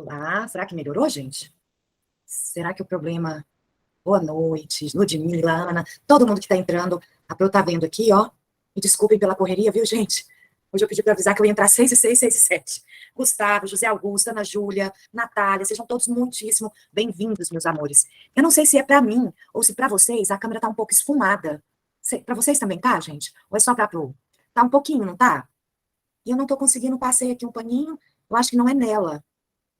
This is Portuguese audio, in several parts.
Olá, será que melhorou, gente? Será que o problema... Boa noite, Ludmila, Ana, todo mundo que tá entrando. A Pro tá vendo aqui, ó. Me desculpem pela correria, viu, gente? Hoje eu pedi para avisar que eu ia entrar 6 e 6, 6 e 7. Gustavo, José Augusto, Ana Júlia, Natália, sejam todos muitíssimo bem-vindos, meus amores. Eu não sei se é para mim ou se para vocês a câmera tá um pouco esfumada. Para vocês também tá, gente? Ou é só pra Pro? Tá um pouquinho, não tá? E eu não tô conseguindo passar aqui um paninho. Eu acho que não é nela.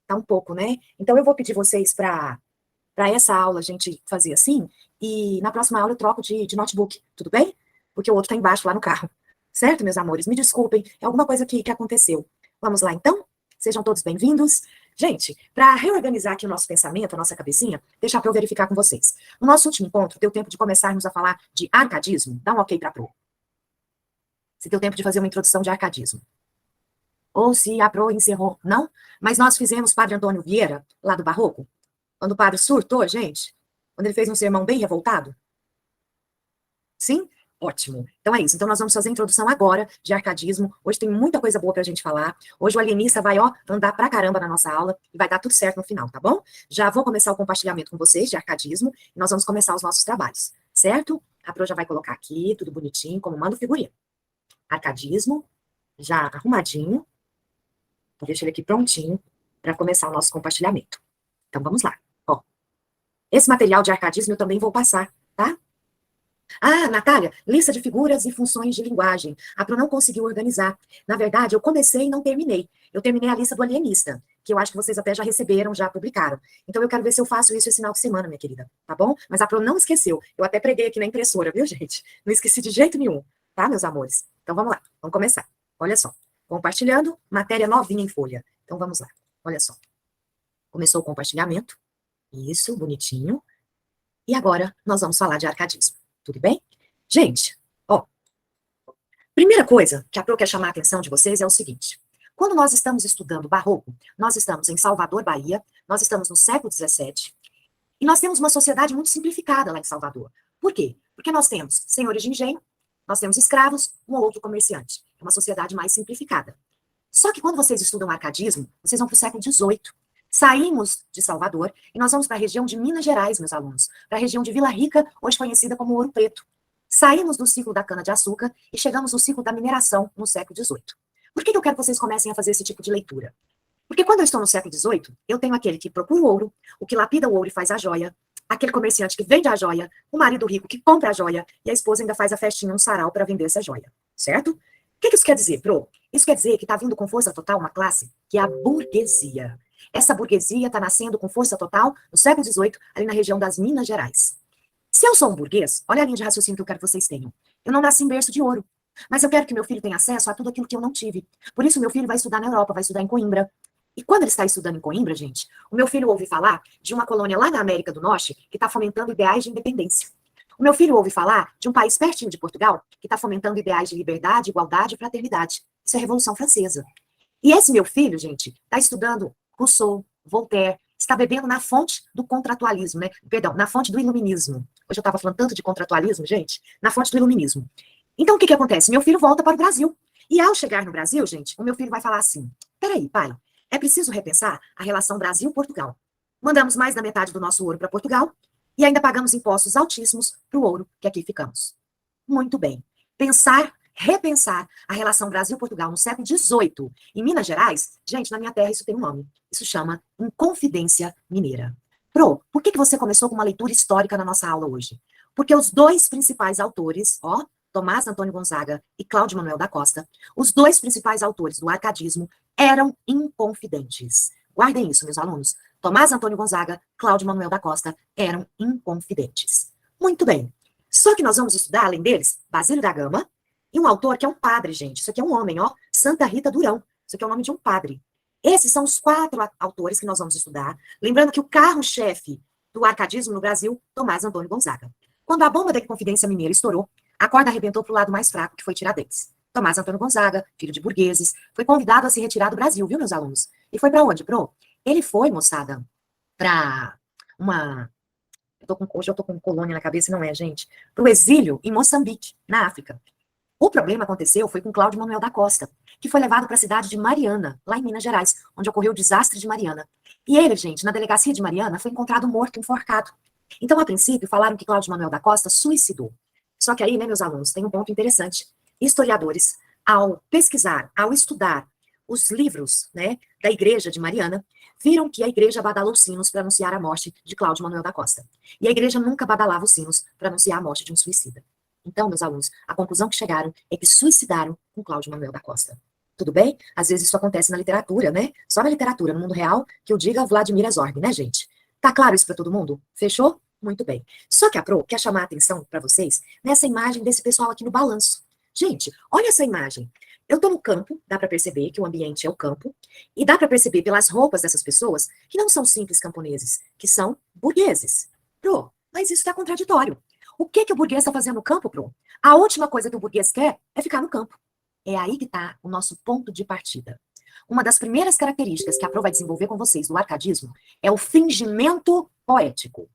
Tá um pouco, né? Então eu vou pedir vocês para essa aula a gente fazer assim, e na próxima aula eu troco de notebook, tudo bem? Porque o outro tá embaixo lá no carro. Certo, meus amores? Me desculpem, é alguma coisa que aconteceu. Vamos lá, então? Sejam todos bem-vindos. Gente, para reorganizar aqui o nosso pensamento, a nossa cabecinha, deixar para eu verificar com vocês. No nosso último encontro, deu tempo de começarmos a falar de arcadismo? Dá um ok para Pro. Se deu tempo de fazer uma introdução de arcadismo. Ou se a Pro encerrou, não? Mas nós fizemos Padre Antônio Vieira, lá do Barroco, quando o padre surtou, gente, quando ele fez um sermão bem revoltado. Sim? Ótimo. Então é isso. Então nós vamos fazer a introdução agora de arcadismo. Hoje tem muita coisa boa pra gente falar. Hoje o alienista vai, ó, andar pra caramba na nossa aula e vai dar tudo certo no final, tá bom? Já vou começar o compartilhamento com vocês de arcadismo e nós vamos começar os nossos trabalhos, certo? A Pro já vai colocar aqui, tudo bonitinho, como manda o figurino. Arcadismo, já arrumadinho. Deixa ele aqui prontinho para começar o nosso compartilhamento. Então vamos lá. Ó, esse material de arcadismo eu também vou passar, tá? Ah, Natália, lista de figuras e funções de linguagem. A Pro não conseguiu organizar. Na verdade, eu comecei e não terminei. Eu terminei a lista do alienista, que eu acho que vocês até já receberam, já publicaram. Então eu quero ver se eu faço isso esse final de semana, minha querida, tá bom? Mas a Pro não esqueceu. Eu até preguei aqui na impressora, viu, gente? Não esqueci de jeito nenhum, tá, meus amores? Então vamos lá, vamos começar. Olha só, compartilhando, matéria novinha em folha. Então vamos lá, olha só. Começou o compartilhamento. Isso, bonitinho. E agora nós vamos falar de arcadismo. Tudo bem? Gente, ó, primeira coisa que a Pro quer chamar a atenção de vocês é o seguinte. Quando nós estamos estudando barroco, nós estamos em Salvador, Bahia, nós estamos no século XVII, e nós temos uma sociedade muito simplificada lá em Salvador. Por quê? Porque nós temos senhores de engenho, nós temos escravos, um ou outro comerciante. É uma sociedade mais simplificada. Só que quando vocês estudam arcadismo, vocês vão para o século XVIII. Saímos de Salvador e nós vamos para a região de Minas Gerais, meus alunos, para a região de Vila Rica, hoje conhecida como Ouro Preto. Saímos do ciclo da cana-de-açúcar e chegamos no ciclo da mineração no século XVIII. Por que eu quero que vocês comecem a fazer esse tipo de leitura? Porque quando eu estou no século XVIII, eu tenho aquele que procura o ouro, o que lapida o ouro e faz a joia, aquele comerciante que vende a joia, o marido rico que compra a joia e a esposa ainda faz a festinha no sarau para vender essa joia, certo? O que isso quer dizer, Pro? Isso quer dizer que está vindo com força total uma classe que é a burguesia. Essa burguesia está nascendo com força total no século XVIII, ali na região das Minas Gerais. Se eu sou um burguês, olha a linha de raciocínio que eu quero que vocês tenham. Eu não nasci em berço de ouro, mas eu quero que meu filho tenha acesso a tudo aquilo que eu não tive. Por isso, meu filho vai estudar na Europa, vai estudar em Coimbra. E quando ele está estudando em Coimbra, gente, o meu filho ouve falar de uma colônia lá na América do Norte que está fomentando ideais de independência. O meu filho ouve falar de um país pertinho de Portugal que está fomentando ideais de liberdade, igualdade e fraternidade. Isso é a Revolução Francesa. E esse meu filho, gente, está estudando Rousseau, Voltaire, está bebendo na fonte do contratualismo, né? Perdão, na fonte do iluminismo. Hoje eu estava falando tanto de contratualismo, gente, na fonte do iluminismo. Então, o que acontece? Meu filho volta para o Brasil. E ao chegar no Brasil, gente, o meu filho vai falar assim, peraí, pai, é preciso repensar a relação Brasil-Portugal. Mandamos mais da metade do nosso ouro para Portugal e ainda pagamos impostos altíssimos para o ouro que aqui ficamos. Muito bem. Repensar a relação Brasil-Portugal no século XVIII, em Minas Gerais, gente, na minha terra isso tem um nome. Isso chama Inconfidência Mineira. Pro, por que você começou com uma leitura histórica na nossa aula hoje? Porque os dois principais autores, ó, Tomás Antônio Gonzaga e Cláudio Manuel da Costa, os dois principais autores do arcadismo eram inconfidentes. Guardem isso, meus alunos. Tomás Antônio Gonzaga, Cláudio Manuel da Costa eram inconfidentes. Muito bem. Só que nós vamos estudar, além deles, Basílio da Gama, e um autor que é um padre, gente. Isso aqui é um homem, ó. Santa Rita Durão. Isso aqui é o nome de um padre. Esses são os 4 autores que nós vamos estudar. Lembrando que o carro-chefe do arcadismo no Brasil, Tomás Antônio Gonzaga. Quando a bomba da Inconfidência Mineira estourou, a corda arrebentou para o lado mais fraco, que foi Tiradentes. Tomás Antônio Gonzaga, filho de burgueses, foi convidado a se retirar do Brasil, viu, meus alunos? E foi para onde, Pro? Ele foi, moçada, para uma... Hoje eu tô com colônia na cabeça, não é, gente? Para o exílio em Moçambique, na África. O problema aconteceu foi com Cláudio Manuel da Costa, que foi levado para a cidade de Mariana, lá em Minas Gerais, onde ocorreu o desastre de Mariana. E ele, gente, na delegacia de Mariana, foi encontrado morto, enforcado. Então, a princípio, falaram que Cláudio Manuel da Costa suicidou. Só que aí, né, meus alunos, tem um ponto interessante. Historiadores, ao pesquisar, ao estudar os livros, né, da igreja de Mariana, viram que a igreja badalou sinos para anunciar a morte de Cláudio Manuel da Costa. E a igreja nunca badalava os sinos para anunciar a morte de um suicida. Então, meus alunos, a conclusão que chegaram é que suicidaram com Cláudio Manuel da Costa. Tudo bem? Às vezes isso acontece na literatura, né? Só na literatura, no mundo real, que eu diga Vladimir Herzog, né, gente? Tá claro isso para todo mundo? Fechou? Muito bem. Só que a Pro quer chamar a atenção para vocês nessa imagem desse pessoal aqui no balanço. Gente, olha essa imagem. Eu tô no campo, dá para perceber que o ambiente é o campo, e dá para perceber pelas roupas dessas pessoas que não são simples camponeses, que são burgueses. Pro, mas isso está contraditório. O que que o burguês está fazendo no campo, Pro? A última coisa que o burguês quer é ficar no campo. É aí que está o nosso ponto de partida. Uma das primeiras características que a Pro vai desenvolver com vocês no arcadismo é o fingimento poético.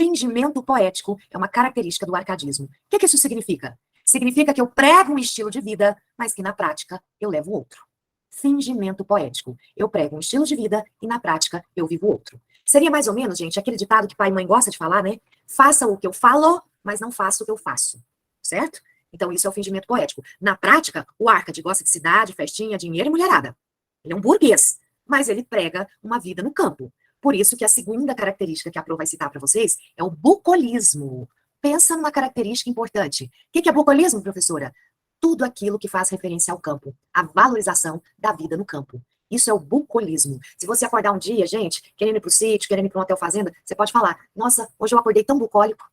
Fingimento poético é uma característica do arcadismo. O que isso significa? Significa que eu prego um estilo de vida, mas que na prática eu levo outro. Fingimento poético. Eu prego um estilo de vida e na prática eu vivo outro. Seria mais ou menos, gente, aquele ditado que pai e mãe gostam de falar, né? Faça o que eu falo, mas não faça o que eu faço. Certo? Então isso é o fingimento poético. Na prática, o Arcade gosta de cidade, festinha, dinheiro e mulherada. Ele é um burguês, mas ele prega uma vida no campo. Por isso que a segunda característica que a Pro vai citar para vocês é o bucolismo. Pensa numa característica importante. O que é bucolismo, professora? Tudo aquilo que faz referência ao campo, a valorização da vida no campo. Isso é o bucolismo. Se você acordar um dia, gente, querendo ir para o sítio, querendo ir para um hotel fazenda, você pode falar, nossa, hoje eu acordei tão bucólico.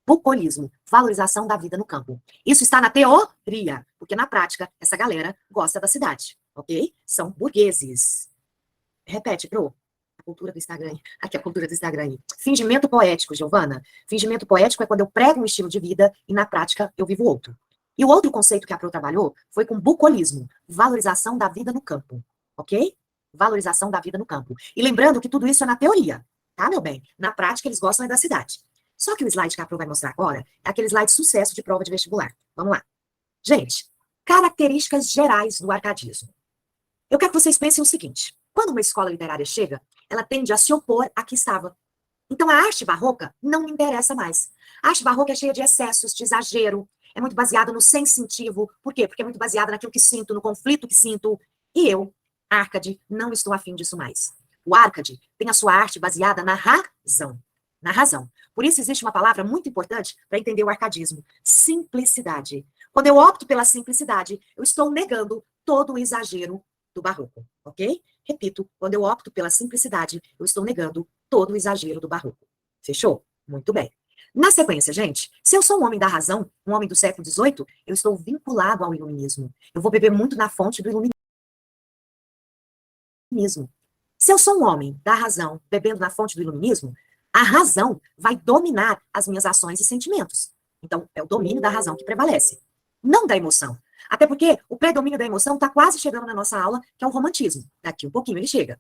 Bucolismo, valorização da vida no campo. Isso está na teoria, porque na prática, essa galera gosta da cidade, ok? São burgueses. Repete, Pro. A cultura do Instagram. Aqui, a cultura do Instagram. Fingimento poético, Giovana. Fingimento poético é quando eu prego um estilo de vida e na prática eu vivo outro. E o outro conceito que a Pro trabalhou foi com bucolismo, valorização da vida no campo, ok? Valorização da vida no campo. E lembrando que tudo isso é na teoria, tá, meu bem? Na prática, eles gostam da cidade. Só que o slide que a Pro vai mostrar agora é aquele slide de sucesso de prova de vestibular. Vamos lá. Gente, características gerais do arcadismo. Eu quero que vocês pensem o seguinte. Quando uma escola literária chega, ela tende a se opor à que estava. Então, a arte barroca não me interessa mais. A arte barroca é cheia de excessos, de exagero, é muito baseada no sensitivo. Por quê? Porque é muito baseada naquilo que sinto, no conflito que sinto. E eu, Arcade, não estou afim disso mais. O Arcade tem a sua arte baseada na razão. Na razão. Por isso existe uma palavra muito importante para entender o arcadismo: simplicidade. Quando eu opto pela simplicidade, eu estou negando todo o exagero do barroco, ok? Repito, quando eu opto pela simplicidade, eu estou negando todo o exagero do barroco. Fechou? Muito bem. Na sequência, gente, se eu sou um homem da razão, um homem do século XVIII, eu estou vinculado ao iluminismo. Eu vou beber muito na fonte do iluminismo. Se eu sou um homem da razão, bebendo na fonte do iluminismo, a razão vai dominar as minhas ações e sentimentos. Então, é o domínio da razão que prevalece, não da emoção. Até porque o predomínio da emoção está quase chegando na nossa aula, que é o romantismo. Daqui um pouquinho ele chega.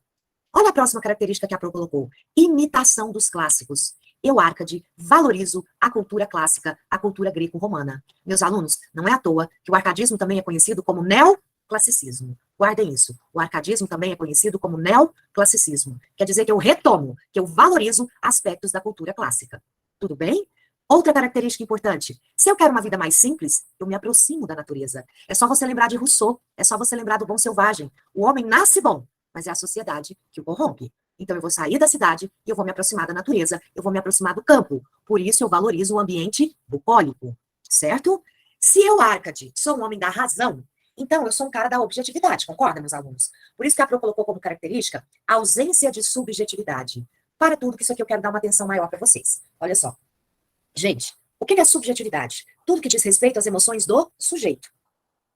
Olha a próxima característica que a Pro colocou: imitação dos clássicos. Eu, Arcade, valorizo a cultura clássica, a cultura greco-romana. Meus alunos, não é à toa que o arcadismo também é conhecido como neoclassicismo. Guardem isso. O arcadismo também é conhecido como neoclassicismo. Quer dizer que eu retomo, que eu valorizo aspectos da cultura clássica. Tudo bem? Outra característica importante: se eu quero uma vida mais simples, eu me aproximo da natureza. É só você lembrar de Rousseau, é só você lembrar do Bom Selvagem. O homem nasce bom, mas é a sociedade que o corrompe. Então eu vou sair da cidade e eu vou me aproximar da natureza, eu vou me aproximar do campo. Por isso eu valorizo o ambiente bucólico, certo? Se eu, Arcade, sou um homem da razão, então eu sou um cara da objetividade, concorda, meus alunos? Por isso que a Pro colocou como característica a ausência de subjetividade. Para tudo, que isso aqui eu quero dar uma atenção maior para vocês. Olha só. Gente, o que é subjetividade? Tudo que diz respeito às emoções do sujeito.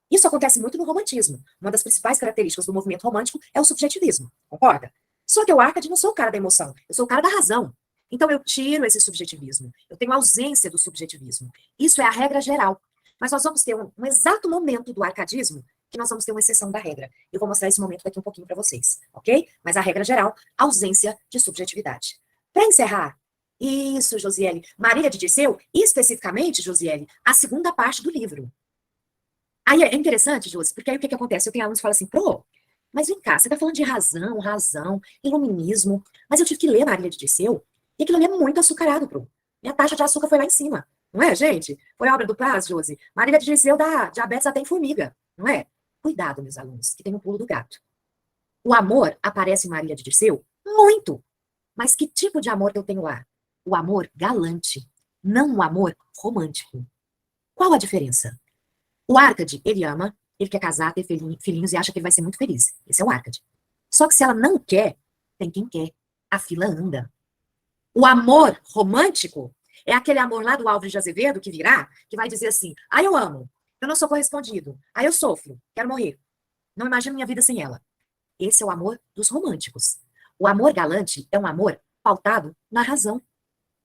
Isso acontece muito no romantismo. Uma das principais características do movimento romântico é o subjetivismo, concorda? Só que eu, Arcade, não sou o cara da emoção, eu sou o cara da razão. Então eu tiro esse subjetivismo, eu tenho ausência do subjetivismo. Isso é a regra geral. Mas nós vamos ter um exato momento do arcadismo que nós vamos ter uma exceção da regra. Eu vou mostrar esse momento daqui um pouquinho para vocês, ok? Mas a regra geral, ausência de subjetividade. Para encerrar, isso, Josiele. Marília de Dirceu, especificamente, Josiele, a segunda parte do livro. Aí é interessante, Josi, porque aí o que acontece? Eu tenho alunos que falam assim, Pro, Mas vem cá, você tá falando de razão, iluminismo, mas eu tive que ler Marília de Dirceu, e aquilo ali é muito açucarado, Pro. Minha taxa de açúcar foi lá em cima, não é, gente? Foi obra do Paz, Josi. Marília de Dirceu dá diabetes até em formiga, não é? Cuidado, meus alunos, que tem um pulo do gato. O amor aparece em Marília de Dirceu? Muito! Mas que tipo de amor que eu tenho lá? O amor galante, não o amor romântico. Qual a diferença? O Árcade, ele ama, ele quer casar, ter filhinhos e acha que ele vai ser muito feliz. Esse é o Árcade. Só que se ela não quer, tem quem quer. A fila anda. O amor romântico é aquele amor lá do Álvares de Azevedo que virá, que vai dizer assim: ah, eu amo, eu não sou correspondido, ah, eu sofro, quero morrer. Não imagino minha vida sem ela. Esse é o amor dos românticos. O amor galante é um amor pautado na razão.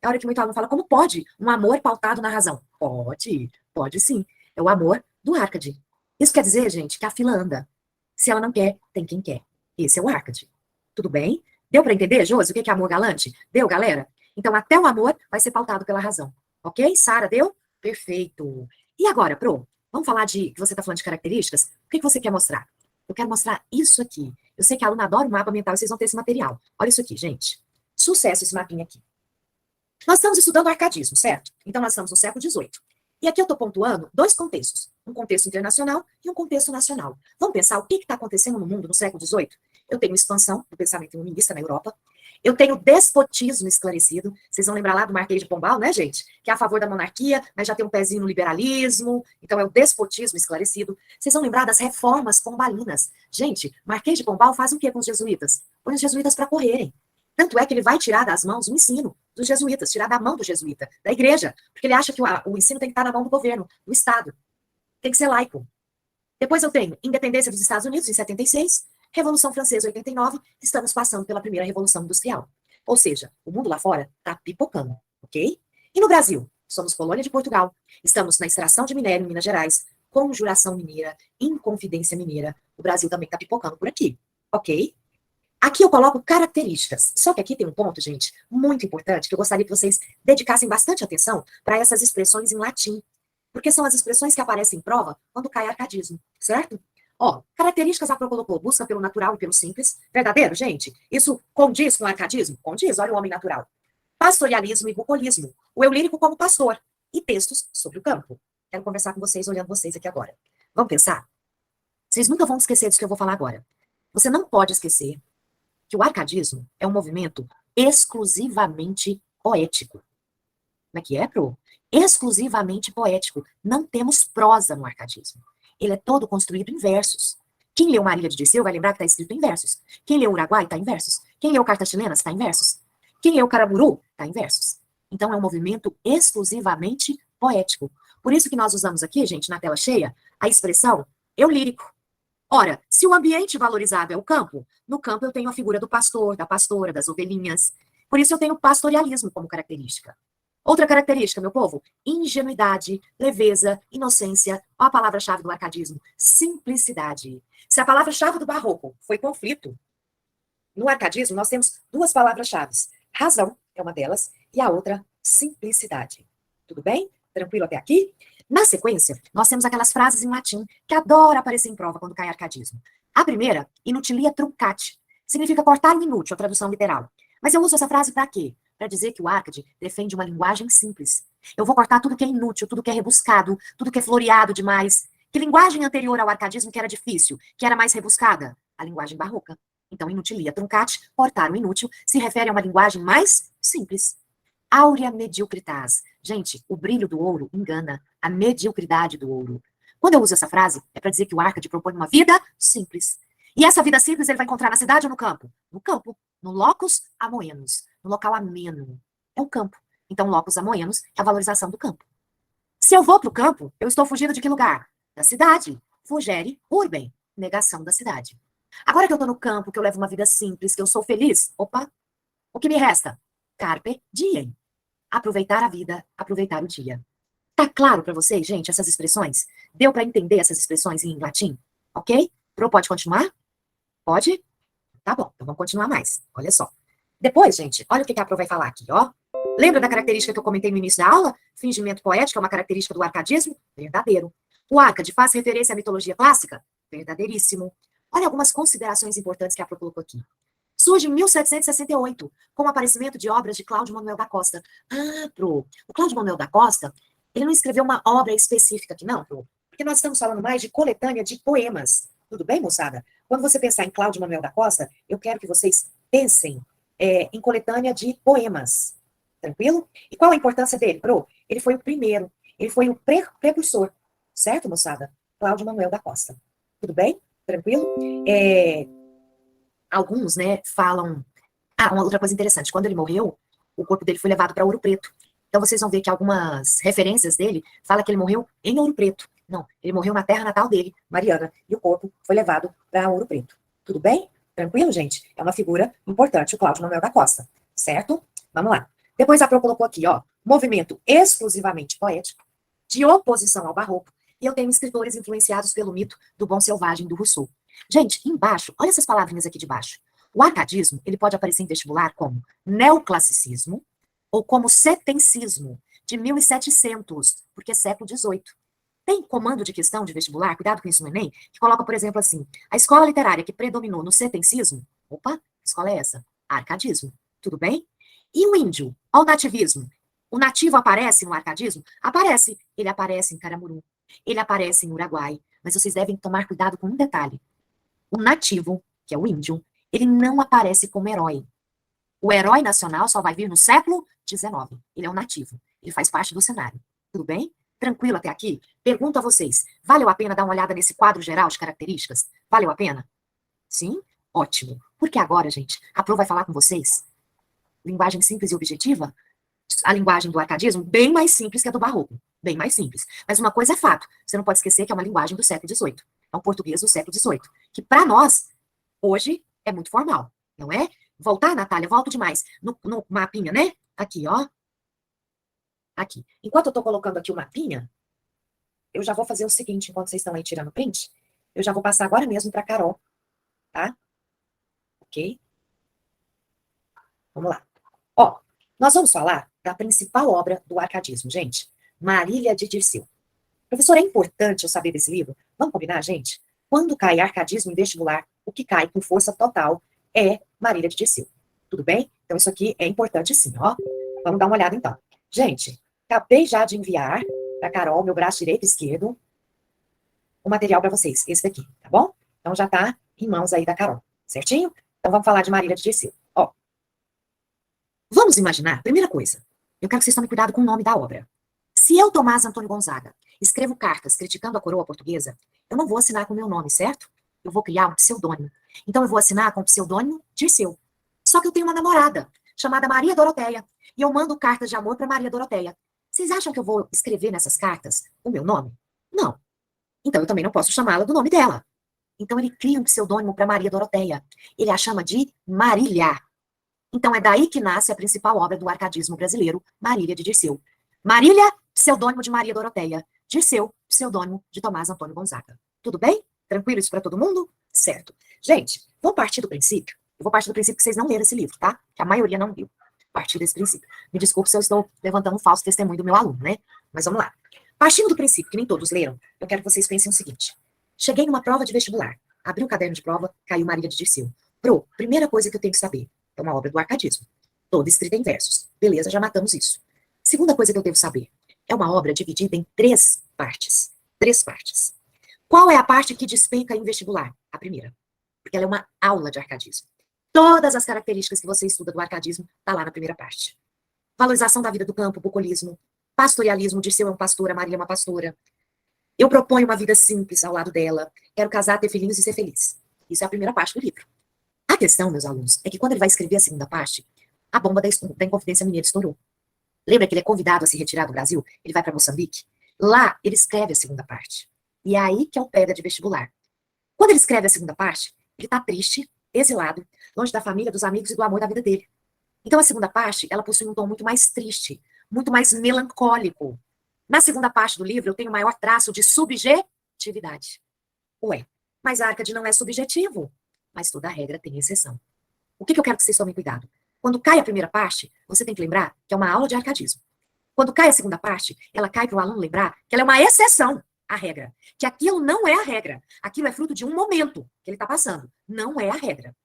É a hora que muito aluno fala, como pode um amor pautado na razão? Pode sim. É o amor do Árcade. Isso quer dizer, gente, que a fila anda. Se ela não quer, tem quem quer. Esse é o Árcade. Tudo bem? Deu para entender, Josi, o que é amor galante? Deu, galera? Então, até o amor vai ser pautado pela razão. Ok? Sara, deu? Perfeito. E agora, Pro? Vamos falar de, que você está falando de características? O que você quer mostrar? Eu quero mostrar isso aqui. Eu sei que a aluna adora o mapa mental e vocês vão ter esse material. Olha isso aqui, gente. Sucesso esse mapinha aqui. Nós estamos estudando o arcadismo, certo? Então, nós estamos no século XVIII. E aqui eu estou pontuando dois contextos, um contexto internacional e um contexto nacional. Vamos pensar o que está acontecendo no mundo no século XVIII? Eu tenho expansão do pensamento iluminista na Europa, eu tenho despotismo esclarecido, vocês vão lembrar lá do Marquês de Pombal, né, gente? Que é a favor da monarquia, mas já tem um pezinho no liberalismo, então é o despotismo esclarecido. Vocês vão lembrar das reformas pombalinas. Gente, Marquês de Pombal faz o quê com os jesuítas? Põe os jesuítas para correrem. Tanto é que ele vai tirar das mãos o ensino dos jesuítas, tirar da mão do jesuíta, da igreja, porque ele acha que o ensino tem que estar na mão do governo, do Estado. Tem que ser laico. Depois eu tenho independência dos Estados Unidos, em 76, Revolução Francesa, 89, estamos passando pela primeira Revolução Industrial. Ou seja, o mundo lá fora está pipocando, ok? E no Brasil? Somos colônia de Portugal, estamos na extração de minério em Minas Gerais, conjuração mineira, inconfidência mineira. O Brasil também está pipocando por aqui, ok? Aqui eu coloco características. Só que aqui tem um ponto, gente, muito importante, que eu gostaria que vocês dedicassem bastante atenção para essas expressões em latim. Porque são as expressões que aparecem em prova quando cai arcadismo, certo? Ó, características a Pro colocou, busca pelo natural e pelo simples. Verdadeiro, gente? Isso condiz com o arcadismo? Condiz, olha o homem natural. Pastorialismo e bucolismo. O eu lírico como pastor. E textos sobre o campo. Quero conversar com vocês, olhando vocês aqui agora. Vamos pensar? Vocês nunca vão esquecer disso que eu vou falar agora. Você não pode esquecer que o arcadismo é um movimento exclusivamente poético. Como é que é, Pro? Exclusivamente poético. Não temos prosa no arcadismo. Ele é todo construído em versos. Quem leu Marília de Dirceu vai lembrar que está escrito em versos. Quem leu Uruguai está em versos. Quem leu Cartas Chilenas está em versos. Quem leu Caramuru está em versos. Então é um movimento exclusivamente poético. Por isso que nós usamos aqui, gente, na tela cheia, a expressão eu lírico. Ora, se o ambiente valorizado é o campo, no campo eu tenho a figura do pastor, da pastora, das ovelhinhas. Por isso eu tenho o pastorialismo como característica. Outra característica, meu povo, ingenuidade, leveza, inocência. Olha a palavra-chave do arcadismo, simplicidade. Se a palavra-chave do barroco foi conflito, no arcadismo nós temos duas palavras-chave. Razão é uma delas e a outra, simplicidade. Tudo bem? Tranquilo até aqui? Na sequência, nós temos aquelas frases em latim que adora aparecer em prova quando cai arcadismo. A primeira, inutilia truncate, significa cortar o inútil, a tradução literal. Mas eu uso essa frase para quê? Para dizer que o Arcade defende uma linguagem simples. Eu vou cortar tudo que é inútil, tudo que é rebuscado, tudo que é floreado demais. Que linguagem anterior ao arcadismo que era difícil, que era mais rebuscada? A linguagem barroca. Então, inutilia truncate, cortar o inútil, se refere a uma linguagem mais simples. Áurea mediocritas. Gente, o brilho do ouro engana a mediocridade do ouro. Quando eu uso essa frase, é para dizer que o Arcade propõe uma vida simples. E essa vida simples ele vai encontrar na cidade ou no campo? No campo, no locus amoenos, no local ameno. É o campo. Então, locus amoenos é a valorização do campo. Se eu vou para o campo, eu estou fugindo de que lugar? Da cidade. Fugere urbem, negação da cidade. Agora que eu estou no campo, que eu levo uma vida simples, que eu sou feliz, opa, o que me resta? Carpe diem. Aproveitar a vida, aproveitar o dia. Tá claro para vocês, gente, essas expressões? Deu para entender essas expressões em latim? Ok? Pro, pode continuar? Pode? Tá bom, então vamos continuar mais. Olha só. Depois, gente, olha o que a Pro vai falar aqui, ó. Lembra da característica que eu comentei no início da aula? Fingimento poético é uma característica do arcadismo? Verdadeiro. O Arcade faz referência à mitologia clássica? Verdadeiríssimo. Olha algumas considerações importantes que a Pro colocou aqui. Surge em 1768, com o aparecimento de obras de Cláudio Manuel da Costa. Ah, Pro, o Cláudio Manuel da Costa, ele não escreveu uma obra específica aqui, não, Pro, porque nós estamos falando mais de coletânea de poemas. Tudo bem, moçada? Quando você pensar em Cláudio Manuel da Costa, eu quero que vocês pensem em coletânea de poemas. Tranquilo? E qual a importância dele, Pro? Ele foi o primeiro, ele foi o precursor, certo, moçada? Cláudio Manuel da Costa. Tudo bem? Tranquilo? Alguns, né, falam... Ah, uma outra coisa interessante, quando ele morreu, o corpo dele foi levado para Ouro Preto. Então vocês vão ver que algumas referências dele falam que ele morreu em Ouro Preto. Não, ele morreu na terra natal dele, Mariana, e o corpo foi levado para Ouro Preto. Tudo bem? Tranquilo, gente? É uma figura importante, o Cláudio Manuel da Costa, certo? Vamos lá. Depois a Pro colocou aqui, ó, movimento exclusivamente poético, de oposição ao barroco, e eu tenho escritores influenciados pelo mito do bom selvagem do Rousseau. Gente, embaixo, olha essas palavrinhas aqui de baixo. O arcadismo, ele pode aparecer em vestibular como neoclassicismo ou como setencismo, de 1700, porque é século XVIII. Tem comando de questão de vestibular, cuidado com isso no Enem, que coloca, por exemplo, assim, a escola literária que predominou no setencismo, opa, que escola é essa? Arcadismo, tudo bem? E o índio, ao nativismo, o nativo aparece no arcadismo? Aparece, ele aparece em Caramuru, ele aparece em Uruguai, mas vocês devem tomar cuidado com um detalhe. O nativo, que é o índio, ele não aparece como herói. O herói nacional só vai vir no século XIX. Ele é um nativo. Ele faz parte do cenário. Tudo bem? Tranquilo até aqui? Pergunto a vocês, valeu a pena dar uma olhada nesse quadro geral de características? Valeu a pena? Sim? Ótimo. Porque agora, gente, a Pro vai falar com vocês. Linguagem simples e objetiva? A linguagem do arcadismo, bem mais simples que a do barroco. Bem mais simples. Mas uma coisa é fato. Você não pode esquecer que é uma linguagem do século XVIII. É um português do século XVIII. Que, para nós, hoje, é muito formal. Não é? Voltar, Natália, volto demais. No mapinha, né? Aqui, ó. Aqui. Enquanto eu tô colocando aqui o mapinha, eu já vou fazer o seguinte, enquanto vocês estão aí tirando print, eu já vou passar agora mesmo para Carol, tá? Ok? Vamos lá. Ó, nós vamos falar da principal obra do arcadismo, gente. Marília de Dirceu. Professor, é importante eu saber desse livro? Vamos combinar, gente? Quando cai arcadismo em vestibular, o que cai com força total é Marília de Dirceu. Tudo bem? Então, isso aqui é importante sim, ó. Vamos dar uma olhada, então. Gente, acabei já de enviar para Carol, meu braço direito e esquerdo, o material para vocês, esse daqui, tá bom? Então, já tá em mãos aí da Carol, certinho? Então, vamos falar de Marília de Dirceu. Ó, vamos imaginar, primeira coisa, eu quero que vocês tomem cuidado com o nome da obra. Se eu, Tomás Antônio Gonzaga, escrevo cartas criticando a coroa portuguesa, eu não vou assinar com o meu nome, certo? Eu vou criar um pseudônimo. Então, eu vou assinar com o pseudônimo Dirceu. Só que eu tenho uma namorada, chamada Maria Doroteia, e eu mando cartas de amor para Maria Doroteia. Vocês acham que eu vou escrever nessas cartas o meu nome? Não. Então, eu também não posso chamá-la do nome dela. Então, ele cria um pseudônimo para Maria Doroteia. Ele a chama de Marília. Então, é daí que nasce a principal obra do arcadismo brasileiro, Marília de Dirceu. Marília, pseudônimo de Maria Doroteia. Dirceu, pseudônimo de Tomás Antônio Gonzaga. Tudo bem? Tranquilo isso para todo mundo? Certo. Gente, vamos partir do princípio? Eu vou partir do princípio que vocês não leram esse livro, tá? Que a maioria não viu. Partir desse princípio. Me desculpe se eu estou levantando um falso testemunho do meu aluno, né? Mas vamos lá. Partindo do princípio que nem todos leram, eu quero que vocês pensem o seguinte. Cheguei numa prova de vestibular. Abri o caderno de prova, caiu Marília de Dirceu. Pro, primeira coisa que eu tenho que saber. É uma obra do arcadismo. Toda escrita em versos. Beleza, já matamos isso. Segunda coisa que eu devo saber. É uma obra dividida em 3 partes. 3 partes. Qual é a parte que despenca em vestibular? A primeira. Porque ela é uma aula de arcadismo. Todas as características que você estuda do arcadismo tá lá na primeira parte. Valorização da vida do campo, bucolismo, pastorialismo, Dirceu é um pastor, a Marília é uma pastora. Eu proponho uma vida simples ao lado dela. Quero casar, ter filhinhos e ser feliz. Isso é a primeira parte do livro. A questão, meus alunos, é que quando ele vai escrever a segunda parte, a bomba da Inconfidência Mineira estourou. Lembra que ele é convidado a se retirar do Brasil? Ele vai para Moçambique? Lá, ele escreve a segunda parte. E é aí que é o pedra de vestibular. Quando ele escreve a segunda parte, ele está triste, exilado, longe da família, dos amigos e do amor da vida dele. Então, a segunda parte, ela possui um tom muito mais triste, muito mais melancólico. Na segunda parte do livro, eu tenho o maior traço de subjetividade. Ué, mas a Arcade não é subjetivo. Mas toda regra tem exceção. O que eu quero que vocês tomem cuidado? Quando cai a primeira parte, você tem que lembrar que é uma aula de arcadismo. Quando cai a segunda parte, ela cai para o aluno lembrar que ela é uma exceção. a regra. Que aquilo não é a regra. Aquilo é fruto de um momento que ele está passando. Não é a regra.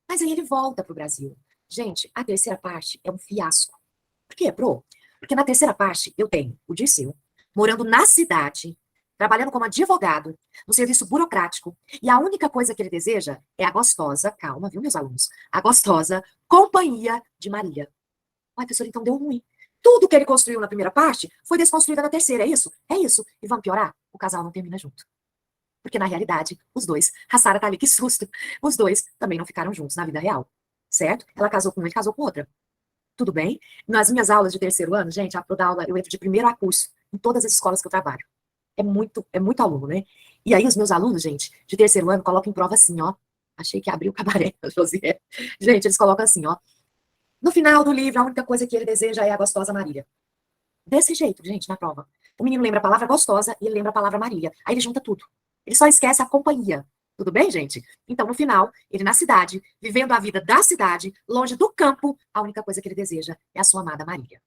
Mas aí ele volta para o Brasil. Gente, a terceira parte é um fiasco. Por quê, Pro? Porque na terceira parte eu tenho o Dirceu morando na cidade, trabalhando como advogado, no serviço burocrático, e a única coisa que ele deseja é a gostosa, calma, viu, meus alunos? A gostosa companhia de Maria. Ai, professor, então deu ruim. Tudo que ele construiu na primeira parte foi desconstruído na terceira, é isso? É isso. E vamos piorar? O casal não termina junto. Porque, na realidade, os dois, a Sara tá ali, que susto, os dois também não ficaram juntos na vida real, certo? Ela casou com um, ele casou com outra. Tudo bem? Nas minhas aulas de terceiro ano, gente, a aula, eu entro de primeiro a curso, em todas as escolas que eu trabalho. É muito aluno, né? E aí os meus alunos, gente, de terceiro ano, colocam em prova assim, ó. Achei que abriu o cabaré, José. Gente, eles colocam assim, ó. No final do livro, a única coisa que ele deseja é a gostosa Marília. Desse jeito, gente, na prova. O menino lembra a palavra gostosa e ele lembra a palavra Marília. Aí ele junta tudo. Ele só esquece a companhia. Tudo bem, gente? Então, no final, ele na cidade, vivendo a vida da cidade, longe do campo, a única coisa que ele deseja é a sua amada Marília.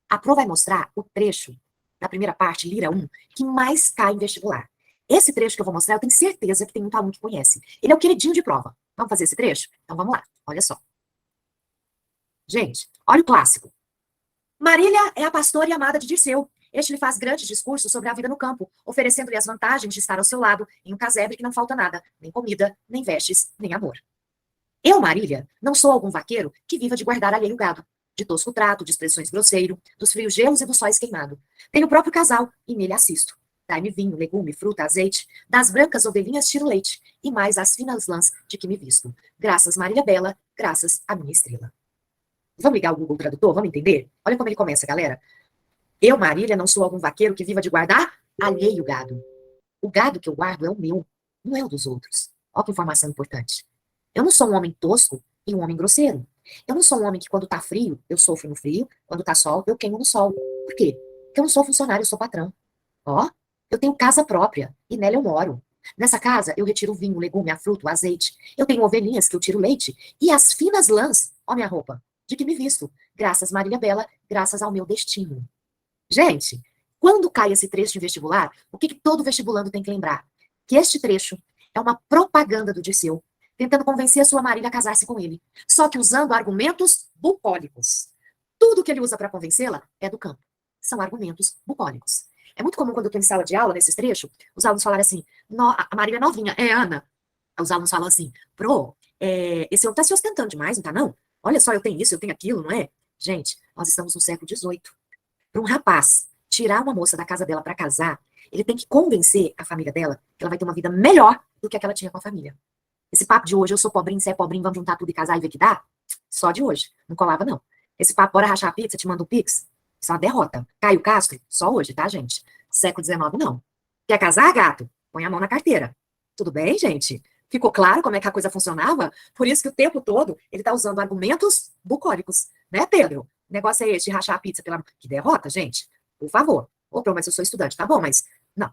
A Pro vai mostrar o trecho da primeira parte, Lira 1, que mais cai em vestibular. Esse trecho que eu vou mostrar, eu tenho certeza que tem muito aluno que conhece. Ele é o queridinho de prova. Vamos fazer esse trecho? Então vamos lá. Olha só. Gente, olha o clássico. Marília é a pastora e amada de Dirceu. Este lhe faz grandes discursos sobre a vida no campo, oferecendo-lhe as vantagens de estar ao seu lado em um casebre que não falta nada, nem comida, nem vestes, nem amor. Eu, Marília, não sou algum vaqueiro que viva de guardar alheio gado, de tosco trato, de expressões grosseiro, dos frios gelos e dos sóis queimado. Tenho o próprio casal e nele assisto. Dai-me vinho, legume, fruta, azeite, das brancas ovelhinhas tiro leite, e mais as finas lãs de que me visto. Graças, Marília Bela, graças à minha estrela. Vamos ligar o Google Tradutor? Vamos entender? Olha como ele começa, galera. Eu, Marília, não sou algum vaqueiro que viva de guardar alheio gado. O gado que eu guardo é o meu, não é o dos outros. Olha que informação importante. Eu não sou um homem tosco e um homem grosseiro. Eu não sou um homem que, quando tá frio, eu sofro no frio, quando tá sol, eu queimo no sol. Por quê? Porque eu não sou funcionário, eu sou patrão. Ó, eu tenho casa própria e nela eu moro. Nessa casa, eu retiro o vinho, o legume, a fruta, o azeite. Eu tenho ovelhinhas que eu tiro leite e as finas lãs, ó minha roupa, de que me visto. Graças, Marília Bela, graças ao meu destino. Gente, quando cai esse trecho de vestibular, o que todo vestibulando tem que lembrar? Que este trecho é uma propaganda do Dirceu, tentando convencer a sua Marília a casar-se com ele, só que usando argumentos bucólicos. Tudo que ele usa para convencê-la é do campo. São argumentos bucólicos. É muito comum quando eu estou em sala de aula, nesses trechos, os alunos falarem assim, a Marília é novinha, é Ana. Os alunos falam assim, esse homem está se ostentando demais, não tá não? Olha só, eu tenho isso, eu tenho aquilo, não é? Gente, nós estamos no século XVIII. Para um rapaz tirar uma moça da casa dela para casar, ele tem que convencer a família dela que ela vai ter uma vida melhor do que a que ela tinha com a família. Esse papo de hoje, eu sou pobrinho, você é pobrinho, vamos juntar tudo e casar e ver que dá? Só de hoje. Não colava, não. Esse papo, bora rachar a pizza, te manda um pix? Isso é uma derrota. Caio Castro, só hoje, tá, gente? Século XIX, não. Quer casar, gato? Põe a mão na carteira. Tudo bem, gente? Ficou claro como é que a coisa funcionava? Por isso que o tempo todo ele tá usando argumentos bucólicos. Né, Pedro? O negócio é esse, de rachar a pizza pela... Que derrota, gente. Por favor. Ô, Pro, mas eu sou estudante. Tá bom, mas... Não.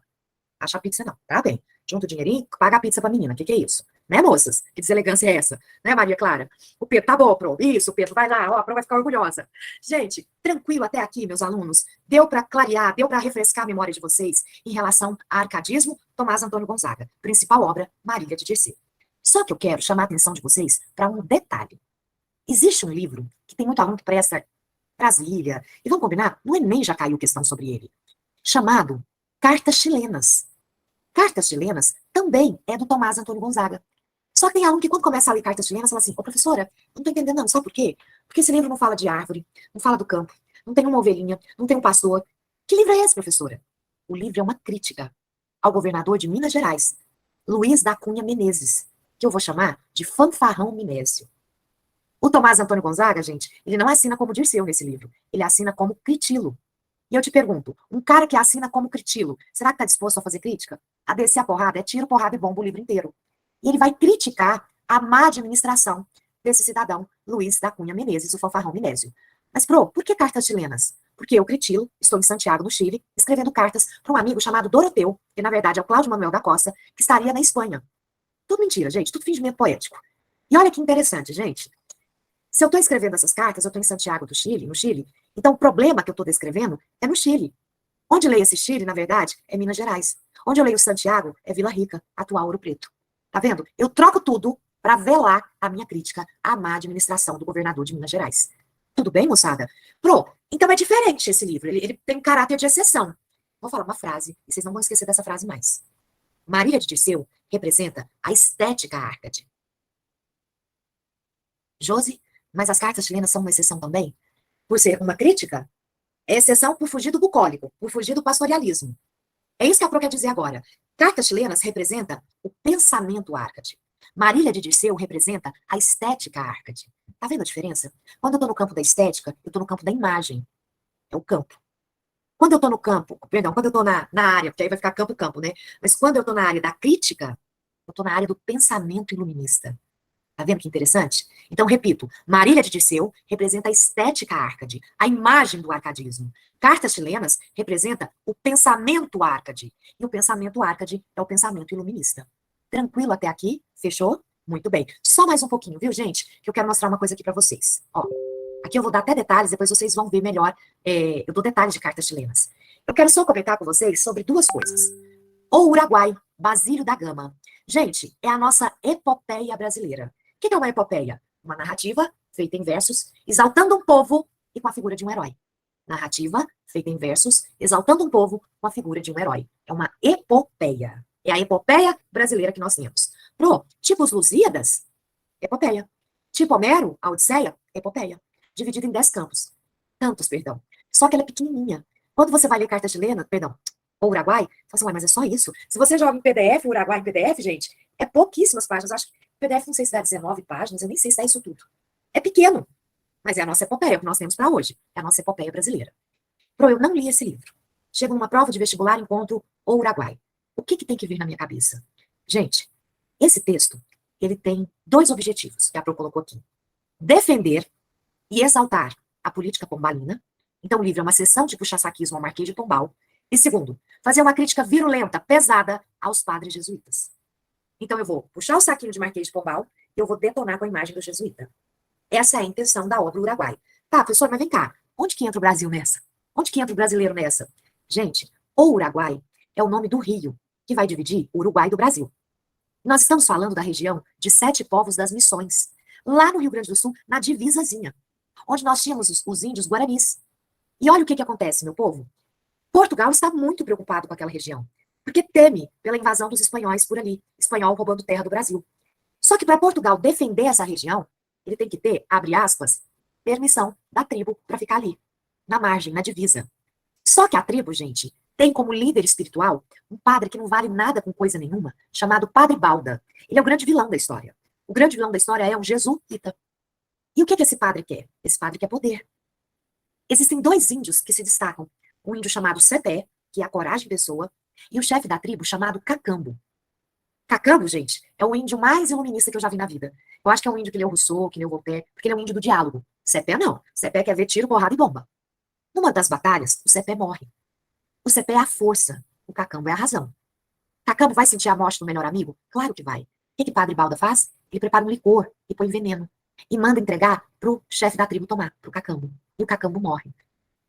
Rachar a pizza não. Tá bem. Junta o dinheirinho, paga a pizza pra menina. Que é isso? Né, moças? Que deselegância é essa? Né, Maria Clara? O Pedro, tá bom, Pro. Isso, Pedro, vai lá. Ó, a Pro vai ficar orgulhosa. Gente, tranquilo até aqui, meus alunos. Deu pra clarear, deu pra refrescar a memória de vocês em relação a arcadismo, Tomás Antônio Gonzaga. Principal obra, Marília de Dirceu. Só que eu quero chamar a atenção de vocês para um detalhe. Existe um livro que tem muito aluno que presta Brasília, e vamos combinar, no Enem já caiu questão sobre ele, chamado Cartas Chilenas. Cartas Chilenas também é do Tomás Antônio Gonzaga. Só que tem aluno que quando começa a ler Cartas Chilenas fala assim, ô professora, não tô entendendo não, sabe por quê? Porque esse livro não fala de árvore, não fala do campo, não tem uma ovelhinha, não tem um pastor. Que livro é esse, professora? O livro é uma crítica ao governador de Minas Gerais, Luiz da Cunha Menezes, que eu vou chamar de Fanfarrão Minésio. O Tomás Antônio Gonzaga, gente, ele não assina como Dirceu nesse livro, ele assina como Critilo. E eu te pergunto, um cara que assina como Critilo, será que está disposto a fazer crítica? A descer a porrada? É tiro, porrada e bomba o livro inteiro. E ele vai criticar a má administração desse cidadão, Luiz da Cunha Menezes, o Fanfarrão Minésio. Mas, por que cartas chilenas? Porque eu, Critilo, estou em Santiago, no Chile, escrevendo cartas para um amigo chamado Doroteu, que na verdade é o Cláudio Manuel da Costa, que estaria na Espanha. Tudo mentira, gente, tudo fingimento poético. E olha que interessante, gente. Se eu estou escrevendo essas cartas, eu estou em Santiago do Chile, no Chile, então o problema que eu estou descrevendo é no Chile. Onde lê esse Chile, na verdade, é Minas Gerais. Onde eu leio Santiago é Vila Rica, atual Ouro Preto. Tá vendo? Eu troco tudo para velar a minha crítica à má administração do governador de Minas Gerais. Tudo bem, moçada? Então é diferente esse livro. Ele tem caráter de exceção. Vou falar uma frase, e vocês não vão esquecer dessa frase mais. Marília de Dirceu representa a estética Arcade. Josi, mas as cartas chilenas são uma exceção também? Por ser uma crítica? É exceção por fugir do bucólico, por fugir do pastorialismo. É isso que a Pro quer dizer agora. Cartas chilenas representa o pensamento Arcade. Marília de Dirceu representa a estética Arcade. Tá vendo a diferença? Quando eu tô no campo da estética, eu tô no campo da imagem. É o campo. Quando eu tô no campo, perdão, quando eu tô na área, porque aí vai ficar campo, né? Mas quando eu tô na área da crítica, eu tô na área do pensamento iluminista. Tá vendo que interessante? Então, repito, Marília de Dirceu representa a estética Arcade, a imagem do arcadismo. Cartas chilenas representa o pensamento Arcade. E o pensamento Arcade é o pensamento iluminista. Tranquilo até aqui? Fechou? Muito bem. Só mais um pouquinho, viu, gente? Que eu quero mostrar uma coisa aqui para vocês. Ó, aqui eu vou dar até detalhes, depois vocês vão ver melhor. Eu dou detalhes de cartas chilenas. Eu quero só comentar com vocês sobre duas coisas. O Uruguai, Basílio da Gama. Gente, é a nossa epopeia brasileira. O que é uma epopeia? Uma narrativa feita em versos, exaltando um povo e com a figura de um herói. Narrativa feita em versos, exaltando um povo com a figura de um herói. É uma epopeia. É a epopeia brasileira que nós temos. Tipo os Lusíadas, epopeia. Tipo Homero, a Odisseia, epopeia. Dividida em 10 campos. Cantos, perdão. Só que ela é pequenininha. Quando você vai ler carta chilena, perdão, ou Uruguai, você fala assim, mas é só isso? Se você joga em PDF, Uruguai em PDF, gente, é pouquíssimas páginas. Acho que PDF não sei se dá 19 páginas, eu nem sei se dá isso tudo. É pequeno, mas é a nossa epopeia que nós temos para hoje. É a nossa epopeia brasileira. Eu não li esse livro. Chego numa prova de vestibular, encontro o Uruguai. O que tem que vir na minha cabeça? Gente, esse texto, ele tem 2 objetivos, que a Pro colocou aqui. Defender e exaltar a política pombalina. Então, o livro é uma sessão de puxa-saquismo ao Marquês de Pombal. E segundo, fazer uma crítica virulenta, pesada, aos padres jesuítas. Então, eu vou puxar o saquinho de Marquês de Pombal e eu vou detonar com a imagem do jesuíta. Essa é a intenção da obra Uruguai. Tá, professor, mas vem cá. Onde que entra o Brasil nessa? Onde que entra o brasileiro nessa? Gente, o Uruguai é o nome do rio que vai dividir o Uruguai do Brasil. Nós estamos falando da região de 7 povos das Missões, lá no Rio Grande do Sul, na divisazinha, onde nós tínhamos os índios guaranis. E olha o que acontece, meu povo. Portugal está muito preocupado com aquela região, porque teme pela invasão dos espanhóis por ali, espanhol roubando terra do Brasil. Só que para Portugal defender essa região, ele tem que ter, abre aspas, permissão da tribo para ficar ali, na margem, na divisa. Só que a tribo, gente, tem como líder espiritual um padre que não vale nada com coisa nenhuma, chamado Padre Balda. Ele é o grande vilão da história. O grande vilão da história é um jesuíta. E o que esse padre quer? Esse padre quer poder. Existem 2 índios que se destacam. Um índio chamado Cepé, que é a coragem pessoa, e o chefe da tribo chamado Cacambo. Cacambo, gente, é o índio mais iluminista que eu já vi na vida. Eu acho que é um índio que leu Rousseau, que leu Voltaire, porque ele é um índio do diálogo. Cepé não. Cepé quer ver tiro, porrada e bomba. Numa das batalhas, o Cepé morre. O Cepé é a força, o Cacambo é a razão. Cacambo vai sentir a morte do melhor amigo? Claro que vai. O que Padre Balda faz? Ele prepara um licor e põe veneno. E manda entregar pro chefe da tribo tomar, pro Cacambo. E o Cacambo morre.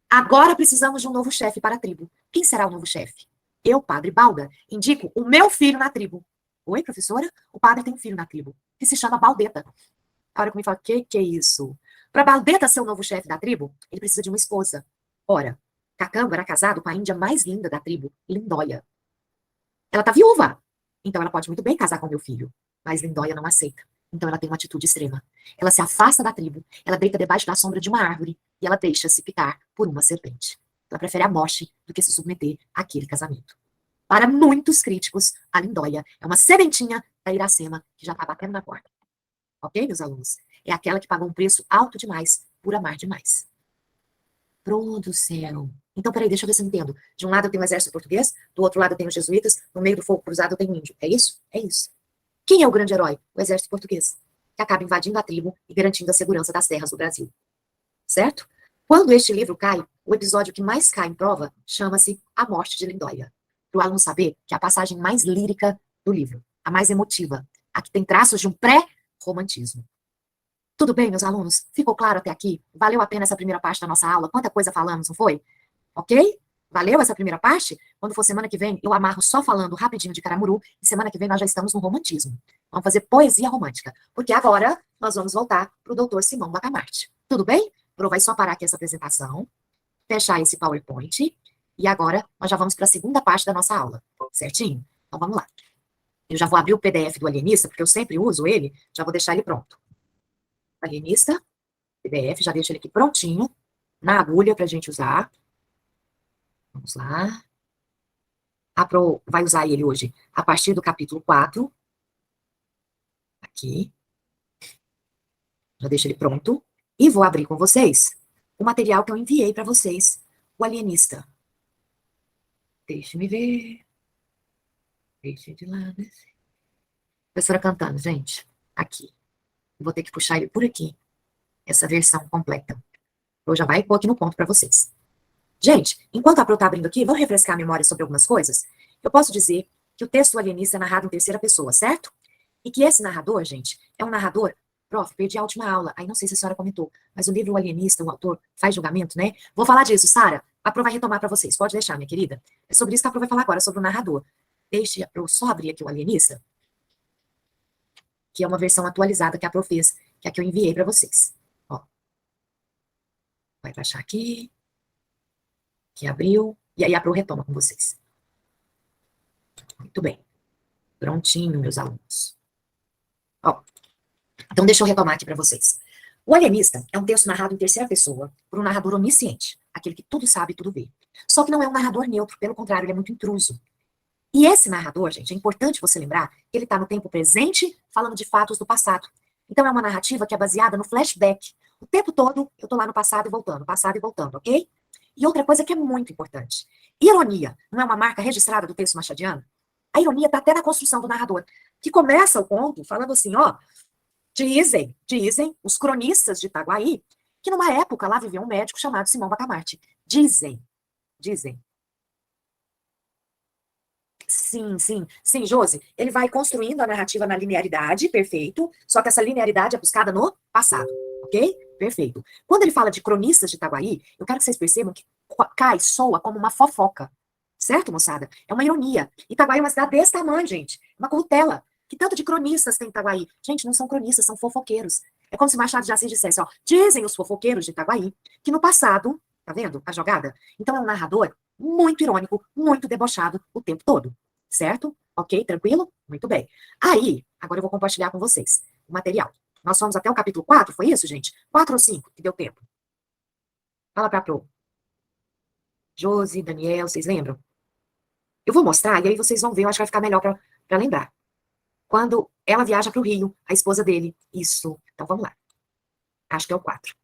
Agora precisamos de um novo chefe para a tribo. Quem será o novo chefe? Eu, Padre Balda, indico o meu filho na tribo. Oi, professora? O padre tem um filho na tribo, que se chama Baldeta. A hora que me fala, que é isso? Para Baldeta ser o novo chefe da tribo, ele precisa de uma esposa. Ora, Cacambo era casado com a índia mais linda da tribo, Lindóia. Ela tá viúva. Então ela pode muito bem casar com meu filho. Mas Lindóia não aceita. Então ela tem uma atitude extrema. Ela se afasta da tribo, ela deita debaixo da sombra de uma árvore e ela deixa-se picar por uma serpente. Ela prefere a morte do que se submeter àquele casamento. Para muitos críticos, a Lindóia é uma sementinha da Iracema que já está batendo na porta. Ok, meus alunos? É aquela que pagou um preço alto demais por amar demais. Pro do céu. Então, peraí, deixa eu ver se eu entendo. De um lado eu tenho o exército português, do outro lado eu tenho os jesuítas, no meio do fogo cruzado eu tenho o índio. É isso? É isso. Quem é o grande herói? O exército português, que acaba invadindo a tribo e garantindo a segurança das terras do Brasil. Certo? Quando este livro cai, o episódio que mais cai em prova chama-se A Morte de Lindóia. Para o aluno saber que é a passagem mais lírica do livro, a mais emotiva, a que tem traços de um pré-romantismo. Tudo bem, meus alunos? Ficou claro até aqui? Valeu a pena essa primeira parte da nossa aula? Quanta coisa falamos, não foi? Ok? Valeu essa primeira parte? Quando for semana que vem, eu amarro só falando rapidinho de Caramuru, e semana que vem nós já estamos no romantismo. Vamos fazer poesia romântica, porque agora nós vamos voltar para o doutor Simão Bacamarte. Tudo bem? Pro vai só parar aqui essa apresentação, fechar esse PowerPoint, e agora nós já vamos para a segunda parte da nossa aula, certinho? Então vamos lá. Eu já vou abrir o PDF do alienista, porque eu sempre uso ele, já vou deixar ele pronto. Alienista, PDF, já deixo ele aqui prontinho, na agulha para a gente usar. Vamos lá. A Pro vai usar ele hoje a partir do capítulo 4. Aqui. Já deixo ele pronto. E vou abrir com vocês o material que eu enviei para vocês, o alienista. Deixe-me ver. Deixe de lado. Professora cantando, gente. Aqui. Vou ter que puxar ele por aqui. Essa versão completa. Eu já vai pôr aqui no ponto para vocês. Gente, enquanto a Pro está abrindo aqui, vamos refrescar a memória sobre algumas coisas? Eu posso dizer que o texto do alienista é narrado em terceira pessoa, certo? E que esse narrador, gente, é um narrador... Prof, perdi a última aula. Aí não sei se a senhora comentou, mas o livro O Alienista, o autor, faz julgamento, né? Vou falar disso, Sara. A Pro vai retomar para vocês. Pode deixar, minha querida. É sobre isso que a Pro vai falar agora, sobre o narrador. Deixe a Pro só abrir aqui o Alienista, que é uma versão atualizada que a Pro fez, que é a que eu enviei para vocês. Ó. Vai baixar aqui. Que abriu. E aí a Pro retoma com vocês. Muito bem. Prontinho, meus alunos. Ó. Então, deixa eu retomar aqui para vocês. O Alienista é um texto narrado em terceira pessoa por um narrador onisciente, aquele que tudo sabe e tudo vê. Só que não é um narrador neutro, pelo contrário, ele é muito intruso. E esse narrador, gente, é importante você lembrar que ele está no tempo presente, falando de fatos do passado. Então, é uma narrativa que é baseada no flashback. O tempo todo, eu estou lá no passado e voltando, ok? E outra coisa que é muito importante. Ironia não é uma marca registrada do texto machadiano? A ironia está até na construção do narrador, que começa o conto falando assim, ó, dizem os cronistas de Itaguaí que numa época lá vivia um médico chamado Simão Bacamarte. Dizem. Sim, Josi. Ele vai construindo a narrativa na linearidade, perfeito, só que essa linearidade é buscada no passado, ok? Perfeito. Quando ele fala de cronistas de Itaguaí, eu quero que vocês percebam que soa como uma fofoca, certo, moçada? É uma ironia. Itaguaí é uma cidade desse tamanho, gente, uma curtela. Que tanto de cronistas tem Itaguaí? Gente, não são cronistas, são fofoqueiros. É como se Machado de Assis dissesse, ó, dizem os fofoqueiros de Itaguaí que no passado, tá vendo a jogada? Então é um narrador muito irônico, muito debochado o tempo todo, certo? Ok, tranquilo? Muito bem. Aí, agora eu vou compartilhar com vocês o material. Nós fomos até o capítulo 4, foi isso, gente? 4 ou 5 que deu tempo? Fala pra Pro. Josi, Daniel, vocês lembram? Eu vou mostrar e aí vocês vão ver, eu acho que vai ficar melhor pra lembrar. Quando ela viaja para o Rio, a esposa dele. Isso. Então, vamos lá. Acho que é o 4.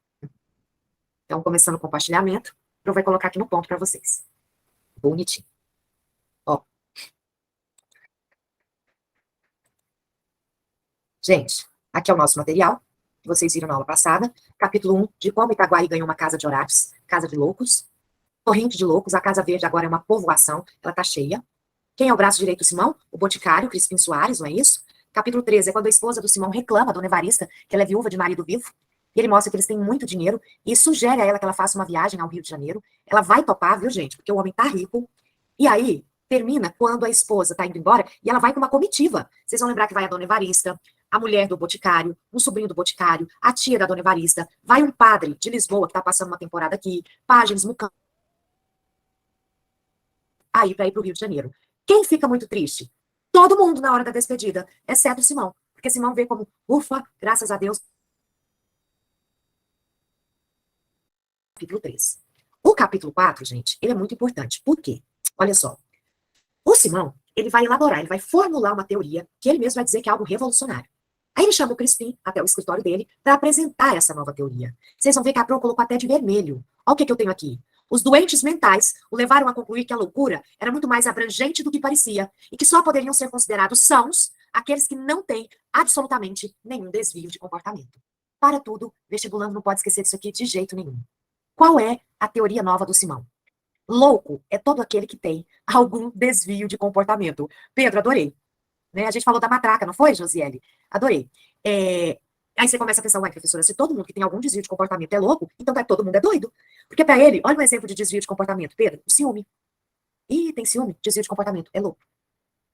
Então, começando o compartilhamento, eu vou colocar aqui no ponto para vocês. Bonitinho. Ó. Gente, aqui é o nosso material, que vocês viram na aula passada. Capítulo 1, de como Itaguaí ganhou uma casa de Horátios, casa de loucos. Torrente de loucos, a Casa Verde agora é uma povoação, ela tá cheia. Quem é o braço direito do Simão? O Boticário, Crispim Soares, não é isso? Capítulo 13 é quando a esposa do Simão reclama, a dona Evarista, que ela é viúva de marido vivo. E ele mostra que eles têm muito dinheiro e sugere a ela que ela faça uma viagem ao Rio de Janeiro. Ela vai topar, viu, gente? Porque o homem tá rico. E aí, termina quando a esposa tá indo embora e ela vai com uma comitiva. Vocês vão lembrar que vai a dona Evarista, a mulher do Boticário, um sobrinho do Boticário, a tia da dona Evarista, vai um padre de Lisboa que tá passando uma temporada aqui, Páginas, Mucam, aí para ir para o Rio de Janeiro. Quem fica muito triste? Todo mundo na hora da despedida, exceto o Simão. Porque Simão vê como, ufa, graças a Deus. Capítulo 3. O capítulo 4, gente, ele é muito importante. Por quê? Olha só. O Simão, ele vai elaborar, ele vai formular uma teoria que ele mesmo vai dizer que é algo revolucionário. Aí ele chama o Crispim até o escritório dele para apresentar essa nova teoria. Vocês vão ver que a Pro colocou até de vermelho. Olha o que eu tenho aqui. Os doentes mentais o levaram a concluir que a loucura era muito mais abrangente do que parecia e que só poderiam ser considerados sãos aqueles que não têm absolutamente nenhum desvio de comportamento. Para tudo, vestibulando não pode esquecer disso aqui de jeito nenhum. Qual é a teoria nova do Simão? Louco é todo aquele que tem algum desvio de comportamento. Pedro, adorei. Né? A gente falou da matraca, não foi, Josiele? Adorei. Aí você começa a pensar, ué, professora, se todo mundo que tem algum desvio de comportamento é louco, então todo mundo é doido. Porque para ele, olha um exemplo de desvio de comportamento, Pedro, o ciúme. Ih, tem ciúme, desvio de comportamento, é louco.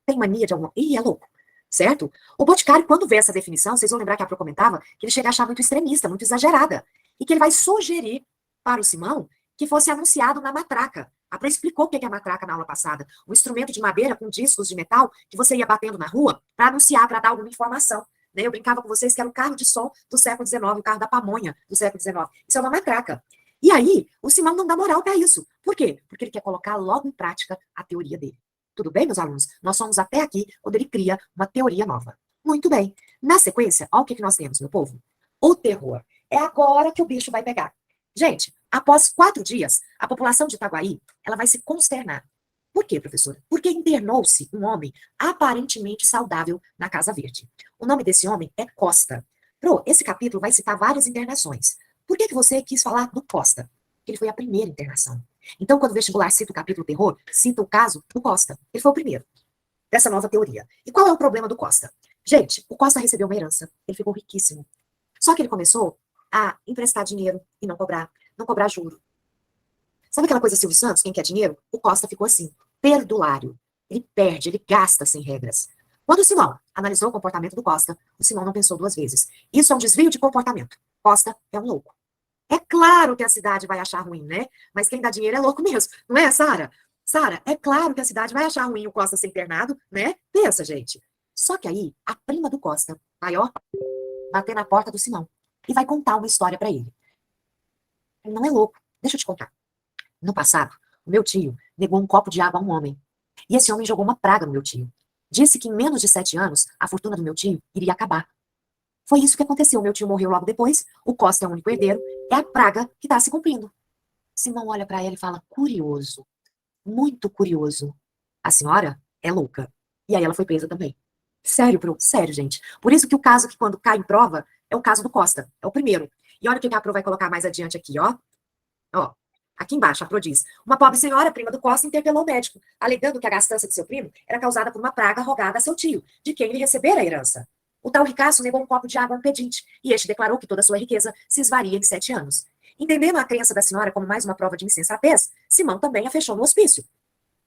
Tem mania de alguma... Ih, é louco. Certo? O Boticário, quando vê essa definição, vocês vão lembrar que a Pro comentava que ele chega a achar muito extremista, muito exagerada. E que ele vai sugerir para o Simão que fosse anunciado na matraca. A Pro explicou o que é a matraca na aula passada. Um instrumento de madeira com discos de metal que você ia batendo na rua para anunciar, para dar alguma informação. Né? Eu brincava com vocês que era o carro de som do século XIX, o carro da pamonha do século XIX. Isso é uma matraca. E aí, o Simão não dá moral para isso. Por quê? Porque ele quer colocar logo em prática a teoria dele. Tudo bem, meus alunos? Nós somos até aqui quando ele cria uma teoria nova. Muito bem. Na sequência, olha o que nós temos, meu povo. O terror. É agora que o bicho vai pegar. Gente, após 4 dias, a população de Itaguaí, ela vai se consternar. Por quê, professora? Porque internou-se um homem aparentemente saudável na Casa Verde. O nome desse homem é Costa. Pro, esse capítulo vai citar várias internações. Por que você quis falar do Costa? Porque ele foi a primeira internação. Então, quando o vestibular cita o capítulo terror, cita o caso do Costa. Ele foi o primeiro dessa nova teoria. E qual é o problema do Costa? Gente, o Costa recebeu uma herança. Ele ficou riquíssimo. Só que ele começou a emprestar dinheiro e não cobrar juro. Sabe aquela coisa Silvio Santos, quem quer dinheiro? O Costa ficou assim, perdulário. Ele perde, ele gasta sem regras. Quando o Simão analisou o comportamento do Costa, o Simão não pensou 2 vezes. Isso é um desvio de comportamento. Costa é um louco. É claro que a cidade vai achar ruim, né? Mas quem dá dinheiro é louco mesmo, não é, Sara? Sara, é claro que a cidade vai achar ruim o Costa ser internado, né? Pensa, gente. Só que aí, a prima do Costa vai, ó, bater na porta do Simão e vai contar uma história pra ele. Ele não é louco. Deixa eu te contar. No passado, o meu tio negou um copo de água a um homem. E esse homem jogou uma praga no meu tio. Disse que em menos de 7 anos, a fortuna do meu tio iria acabar. Foi isso que aconteceu. Meu tio morreu logo depois, o Costa é o único herdeiro, é a praga que está se cumprindo. Simão olha para ela e fala, curioso, muito curioso. A senhora é louca. E aí ela foi presa também. Sério, Pro, sério, gente. Por isso que o caso que quando cai em prova é o caso do Costa, é o primeiro. E olha o que a Pro vai colocar mais adiante aqui, ó. Ó, aqui embaixo, a Pro diz, uma pobre senhora, prima do Costa, interpelou o médico, alegando que a gastança de seu primo era causada por uma praga rogada a seu tio, de quem ele recebera a herança. O tal ricaço negou um copo de água a um pedinte, e este declarou que toda a sua riqueza se esvaria em 7 anos. Entendendo a crença da senhora como mais uma prova de insensatez, Simão também a fechou no hospício.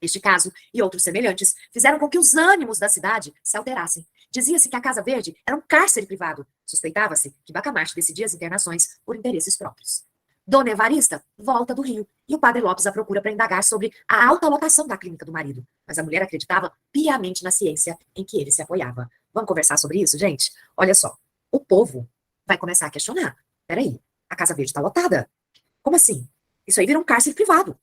Este caso e outros semelhantes fizeram com que os ânimos da cidade se alterassem. Dizia-se que a Casa Verde era um cárcere privado. Suspeitava-se que Bacamarte decidia as internações por interesses próprios. Dona Evarista volta do Rio e o padre Lopes a procura para indagar sobre a alta lotação da clínica do marido. Mas a mulher acreditava piamente na ciência em que ele se apoiava. Vamos conversar sobre isso, gente? Olha só, o povo vai começar a questionar. Peraí, a Casa Verde está lotada? Como assim? Isso aí vira um cárcere privado.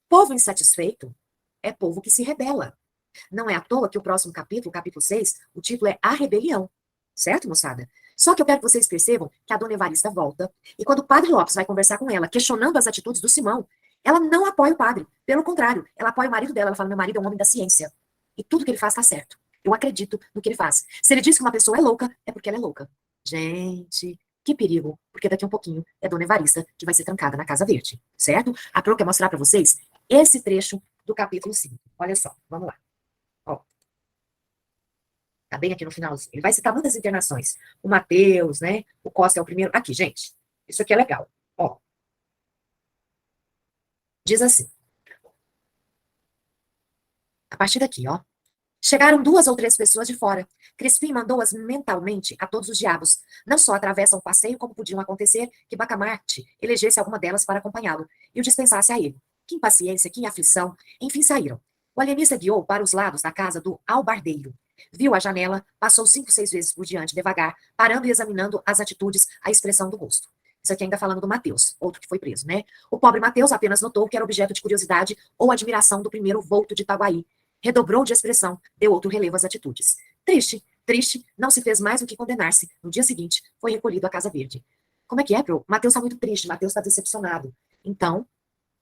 Povo insatisfeito é povo que se rebela. Não é à toa que o próximo capítulo, o capítulo 6, o título é A Rebelião. Certo, moçada? Só que eu quero que vocês percebam que a dona Evarista volta, e quando o padre Lopes vai conversar com ela, questionando as atitudes do Simão, ela não apoia o padre. Pelo contrário, ela apoia o marido dela. Ela fala, meu marido é um homem da ciência. E tudo que ele faz está certo. Eu acredito no que ele faz. Se ele diz que uma pessoa é louca, é porque ela é louca. Gente, que perigo. Porque daqui a um pouquinho é a dona Evarista que vai ser trancada na Casa Verde. Certo? A Pro quer mostrar para vocês esse trecho do capítulo 5. Olha só, vamos lá. Ó, tá bem aqui no finalzinho. Ele vai citar muitas internações. O Mateus, né? O Costa é o primeiro. Aqui, gente. Isso aqui é legal. Ó, diz assim. A partir daqui, ó. Chegaram 2 ou 3 pessoas de fora. Crispim mandou-as mentalmente a todos os diabos. Não só atravessam o passeio, como podiam acontecer que Bacamarte elegesse alguma delas para acompanhá-lo e o dispensasse a ele. Que impaciência, que aflição. Enfim, saíram. O alienista guiou para os lados da casa do albardeiro. Viu a janela, passou 5, 6 vezes por diante, devagar, parando e examinando as atitudes, a expressão do rosto. Isso aqui ainda falando do Mateus, outro que foi preso, né? O pobre Mateus apenas notou que era objeto de curiosidade ou admiração do primeiro vulto de Itaguaí. Redobrou de expressão, deu outro relevo às atitudes. Triste, triste, não se fez mais do que condenar-se. No dia seguinte, foi recolhido à Casa Verde. Como é que é, Pro? Mateus está muito triste, Mateus está decepcionado. Então,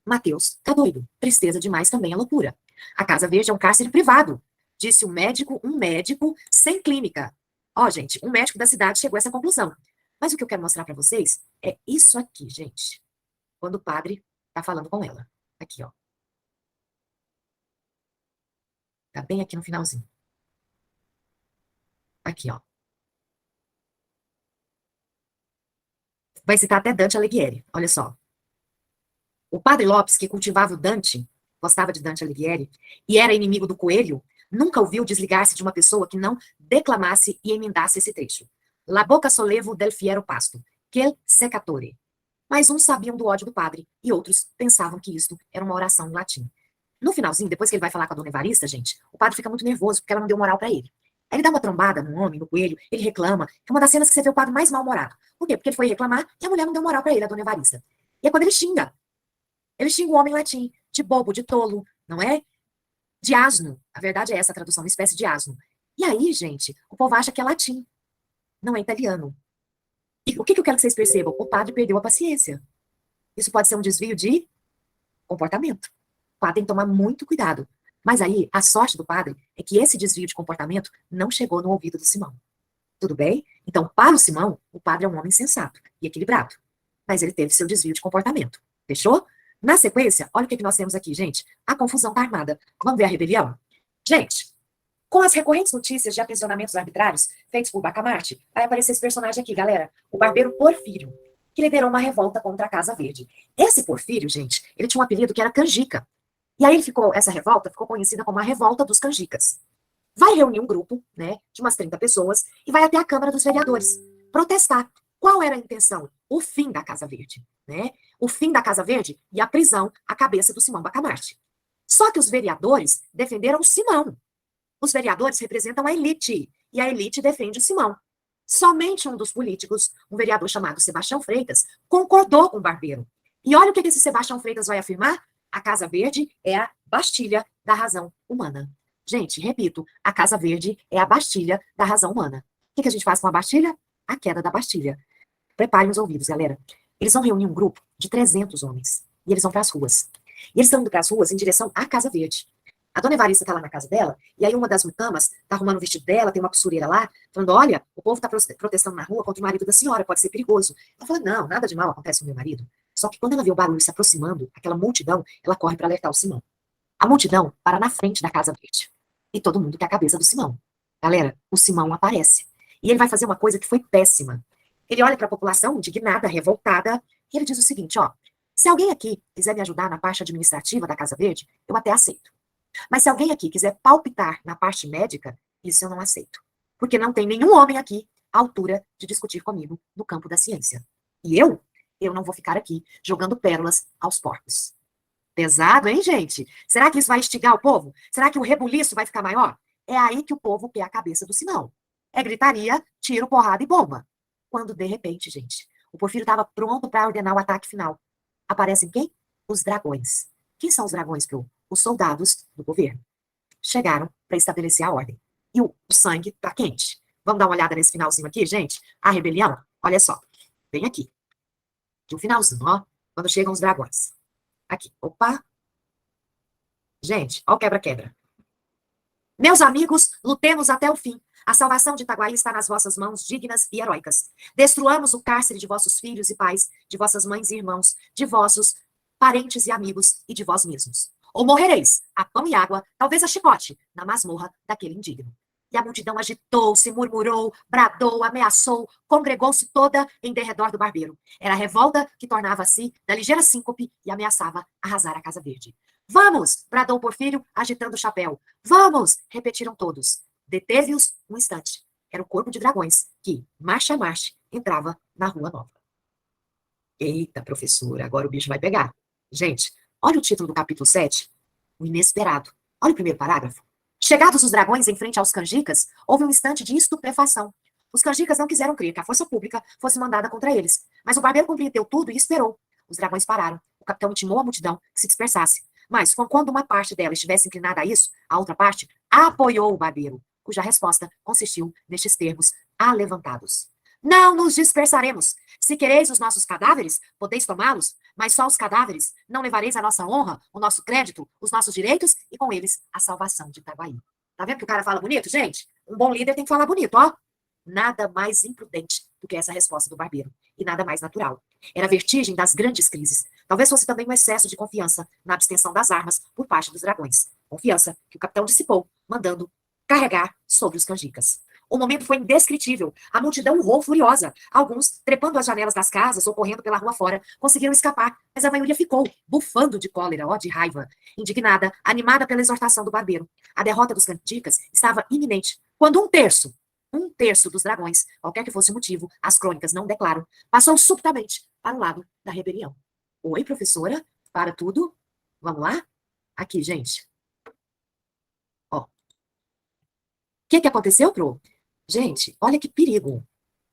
Mateus está doido. Tristeza demais também é loucura. A Casa Verde é um cárcere privado, disse um médico sem clínica. Ó, gente, um médico da cidade chegou a essa conclusão. Mas o que eu quero mostrar para vocês é isso aqui, gente. Quando o padre está falando com ela. Aqui, ó. Tá bem aqui no finalzinho. Aqui, ó. Vai citar até Dante Alighieri. Olha só. O padre Lopes, que cultivava o Dante, gostava de Dante Alighieri e era inimigo do coelho, nunca ouviu desligar-se de uma pessoa que não declamasse e emendasse esse trecho. La bocca solevo del fiero pasto, quel secatore. Mas uns sabiam do ódio do padre e outros pensavam que isto era uma oração em latim. No finalzinho, depois que ele vai falar com a dona Evarista, gente, o padre fica muito nervoso porque ela não deu moral para ele. Aí ele dá uma trombada no homem, no coelho, ele reclama. É uma das cenas que você vê o padre mais mal-humorado. Por quê? Porque ele foi reclamar e a mulher não deu moral para ele, a dona Evarista. E é quando ele xinga. Ele xinga o homem em latim, de bobo, de tolo, não é? De asno. A verdade é essa a tradução, uma espécie de asno. E aí, gente, o povo acha que é latim, não é italiano. E o que eu quero que vocês percebam? O padre perdeu a paciência. Isso pode ser um desvio de comportamento. O padre tem que tomar muito cuidado. Mas aí, a sorte do padre é que esse desvio de comportamento não chegou no ouvido do Simão. Tudo bem? Então, para o Simão, o padre é um homem sensato e equilibrado. Mas ele teve seu desvio de comportamento. Fechou? Na sequência, olha o que nós temos aqui, gente. A confusão está armada. Vamos ver a rebelião? Gente, com as recorrentes notícias de aprisionamentos arbitrários feitos por Bacamarte, vai aparecer esse personagem aqui, galera. O barbeiro Porfírio, que liderou uma revolta contra a Casa Verde. Esse Porfírio, gente, ele tinha um apelido que era Canjica. E aí essa revolta ficou conhecida como a Revolta dos Canjicas. Vai reunir um grupo, né, de umas 30 pessoas e vai até a Câmara dos Vereadores protestar. Qual era a intenção? O fim da Casa Verde, né? O fim da Casa Verde e a prisão à cabeça do Simão Bacamarte. Só que os vereadores defenderam o Simão. Os vereadores representam a elite, e a elite defende o Simão. Somente um dos políticos, um vereador chamado Sebastião Freitas, concordou com o barbeiro. E olha o que esse Sebastião Freitas vai afirmar: a Casa Verde é a Bastilha da razão humana. Gente, repito, a Casa Verde é a Bastilha da razão humana. O que a gente faz com a Bastilha? A queda da Bastilha. Preparem os ouvidos, galera. Eles vão reunir um grupo de 300 homens. E eles vão para as ruas. E eles estão indo para as ruas em direção à Casa Verde. A dona Evarista tá lá na casa dela, e aí uma das mucamas tá arrumando o vestido dela, tem uma costureira lá, falando: olha, o povo tá protestando na rua contra o marido da senhora, pode ser perigoso. Ela fala: não, nada de mal acontece com meu marido. Só que quando ela vê o barulho se aproximando, aquela multidão, ela corre para alertar o Simão. A multidão para na frente da Casa Verde. E todo mundo quer a cabeça do Simão. Galera, o Simão aparece. E ele vai fazer uma coisa que foi péssima. Ele olha para a população indignada, revoltada, e ele diz o seguinte: ó, se alguém aqui quiser me ajudar na parte administrativa da Casa Verde, eu até aceito. Mas se alguém aqui quiser palpitar na parte médica, isso eu não aceito. Porque não tem nenhum homem aqui à altura de discutir comigo no campo da ciência. E eu não vou ficar aqui jogando pérolas aos porcos. Pesado, hein, gente? Será que isso vai instigar o povo? Será que o rebuliço vai ficar maior? É aí que o povo quer a cabeça do Simão. É gritaria, tiro, porrada e bomba. Quando, de repente, gente, o Porfírio estava pronto para ordenar o ataque final. Aparecem quem? Os dragões. Quem são os dragões, Pro? Os soldados do governo. Chegaram para estabelecer a ordem. E o sangue tá quente. Vamos dar uma olhada nesse finalzinho aqui, gente? A rebelião, olha só. Vem aqui. De um finalzinho, ó. Quando chegam os dragões. Aqui, opa. Gente, ó o quebra-quebra. Meus amigos, lutemos até o fim. A salvação de Itaguaí está nas vossas mãos dignas e heróicas. Destruamos o cárcere de vossos filhos e pais, de vossas mães e irmãos, de vossos parentes e amigos e de vós mesmos. Ou morrereis, a pão e água, talvez a chicote, na masmorra daquele indigno. E a multidão agitou-se, murmurou, bradou, ameaçou, congregou-se toda em derredor do barbeiro. Era a revolta que tornava-se da ligeira síncope e ameaçava arrasar a Casa Verde. Vamos! Bradou Porfírio, agitando o chapéu. Vamos! Repetiram todos. Deteve-os um instante. Era o corpo de dragões que, marcha a marcha, entrava na Rua Nova. Eita, professora, agora o bicho vai pegar. Gente, olha o título do capítulo 7. O inesperado. Olha o primeiro parágrafo. Chegados os dragões em frente aos canjicas, houve um instante de estupefação. Os canjicas não quiseram crer que a força pública fosse mandada contra eles, mas o barbeiro compreendeu tudo e esperou. Os dragões pararam. O capitão intimou a multidão que se dispersasse. Mas, quando uma parte dela estivesse inclinada a isso, a outra parte apoiou o barbeiro, cuja resposta consistiu nestes termos alevantados. Não nos dispersaremos. Se quereis os nossos cadáveres, podeis tomá-los, mas só os cadáveres. Não levareis a nossa honra, o nosso crédito, os nossos direitos e com eles a salvação de Itaguaí. Tá vendo que o cara fala bonito, gente? Um bom líder tem que falar bonito, ó. Nada mais imprudente do que essa resposta do barbeiro. E nada mais natural. Era a vertigem das grandes crises. Talvez fosse também um excesso de confiança na abstenção das armas por parte dos dragões. Confiança que o capitão dissipou, mandando carregar sobre os canjicas. O momento foi indescritível. A multidão urrou furiosa. Alguns, trepando as janelas das casas ou correndo pela rua fora, conseguiram escapar, mas a maioria ficou, bufando de cólera, ó, de raiva, indignada, animada pela exortação do barbeiro. A derrota dos canticas estava iminente, quando um terço dos dragões, qualquer que fosse o motivo, as crônicas não declaram, passou subitamente para o lado da rebelião. Oi, professora? Para tudo? Vamos lá? Aqui, gente. Ó. O que aconteceu, Pro? Gente, olha que perigo.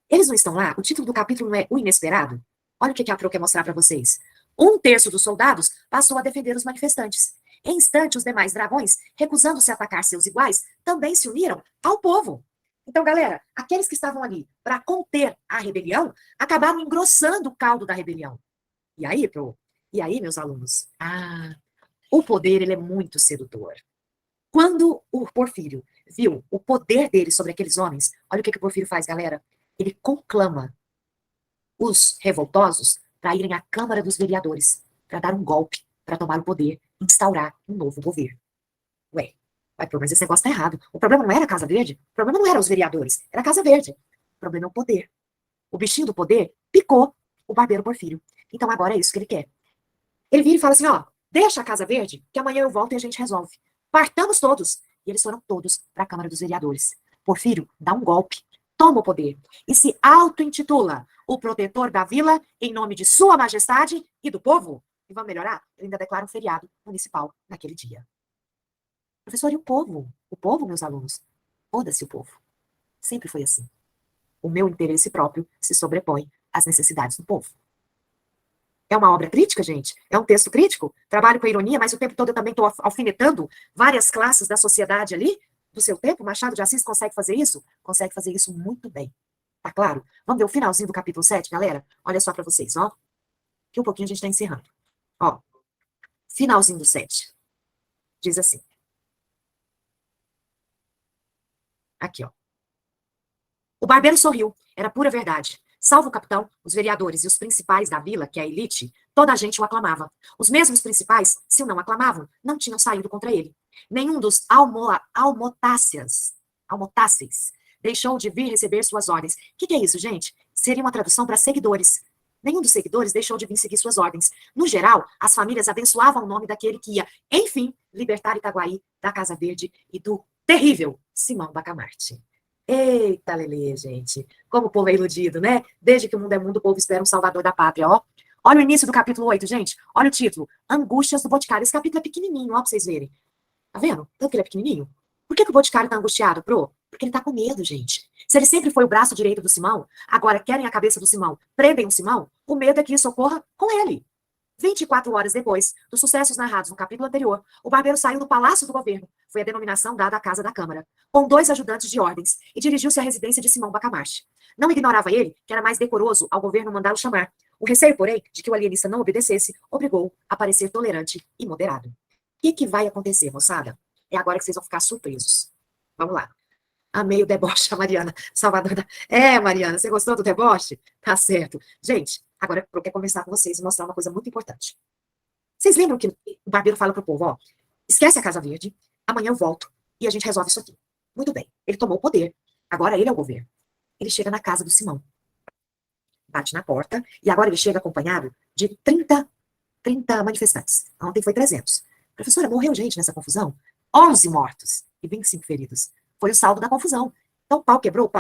Eles não estão lá? O título do capítulo não é O Inesperado? Olha o que a Pro quer mostrar para vocês. Um terço dos soldados passou a defender os manifestantes. Em instante, os demais dragões, recusando-se a atacar seus iguais, também se uniram ao povo. Então, galera, aqueles que estavam ali para conter a rebelião, acabaram engrossando o caldo da rebelião. E aí, Pro? E aí, meus alunos? O poder, ele é muito sedutor. Quando o Porfírio viu o poder dele sobre aqueles homens, olha o que o Porfírio faz, galera. Ele conclama os revoltosos para irem à Câmara dos Vereadores, para dar um golpe, para tomar o poder, instaurar um novo governo. Ué, mas esse negócio tá errado. O problema não era a Casa Verde, o problema não eram os vereadores, era a Casa Verde. O problema é o poder. O bichinho do poder picou o barbeiro Porfírio. Então agora é isso que ele quer. Ele vira e fala assim, ó, deixa a Casa Verde, que amanhã eu volto e a gente resolve. Partamos todos. E eles foram todos para a Câmara dos Vereadores. Porfírio dá um golpe, toma o poder e se auto-intitula o protetor da vila em nome de sua majestade e do povo. E vamos melhorar? Ele ainda declara um feriado municipal naquele dia. Professor, e o povo? O povo, meus alunos? Foda-se o povo. Sempre foi assim. O meu interesse próprio se sobrepõe às necessidades do povo. É uma obra crítica, gente? É um texto crítico? Trabalho com ironia, mas o tempo todo eu também estou alfinetando várias classes da sociedade ali, do seu tempo. Machado de Assis consegue fazer isso? Consegue fazer isso muito bem. Tá claro? Vamos ver o finalzinho do capítulo 7, galera? Olha só para vocês, ó. Que um pouquinho a gente está encerrando. Ó, finalzinho do 7. Diz assim. Aqui, ó. O barbeiro sorriu. Era pura verdade. Salvo o capitão, os vereadores e os principais da vila, que é a elite, toda a gente o aclamava. Os mesmos principais, se o não aclamavam, não tinham saído contra ele. Nenhum dos almotáceis deixou de vir receber suas ordens. O que é isso, gente? Seria uma tradução para seguidores. Nenhum dos seguidores deixou de vir seguir suas ordens. No geral, as famílias abençoavam o nome daquele que ia, enfim, libertar Itaguaí da Casa Verde e do terrível Simão Bacamarte. Eita, Lelê, gente. Como o povo é iludido, né? Desde que o mundo é mundo, o povo espera um salvador da pátria, ó. Olha o início do capítulo 8, gente. Olha o título. Angústias do Boticário. Esse capítulo é pequenininho, ó, pra vocês verem. Tá vendo? Tanto que ele é pequenininho. Por que o Boticário tá angustiado, Pro? Porque ele tá com medo, gente. Se ele sempre foi o braço direito do Simão, agora querem a cabeça do Simão, prendem o Simão, o medo é que isso ocorra com ele. 24 horas depois dos sucessos narrados no capítulo anterior, o barbeiro saiu do Palácio do Governo, foi a denominação dada à Casa da Câmara, com 2 ajudantes de ordens, e dirigiu-se à residência de Simão Bacamarte. Não ignorava ele que era mais decoroso ao governo mandá-lo chamar. O receio, porém, de que o alienista não obedecesse, obrigou a parecer tolerante e moderado. O que vai acontecer, moçada? É agora que vocês vão ficar surpresos. Vamos lá. Amei o deboche, a Mariana. Salvador da... Mariana, você gostou do deboche? Tá certo. Gente, agora eu quero conversar com vocês e mostrar uma coisa muito importante. Vocês lembram que o barbeiro fala pro povo, ó, esquece a Casa Verde, amanhã eu volto e a gente resolve isso aqui. Muito bem, ele tomou o poder, agora ele é o governo. Ele chega na casa do Simão, bate na porta, e agora ele chega acompanhado de 30 manifestantes. Ontem foi 300. Professora, morreu gente nessa confusão? 11 mortos e 25 feridos. Foi o saldo da confusão. Então, o pau quebrou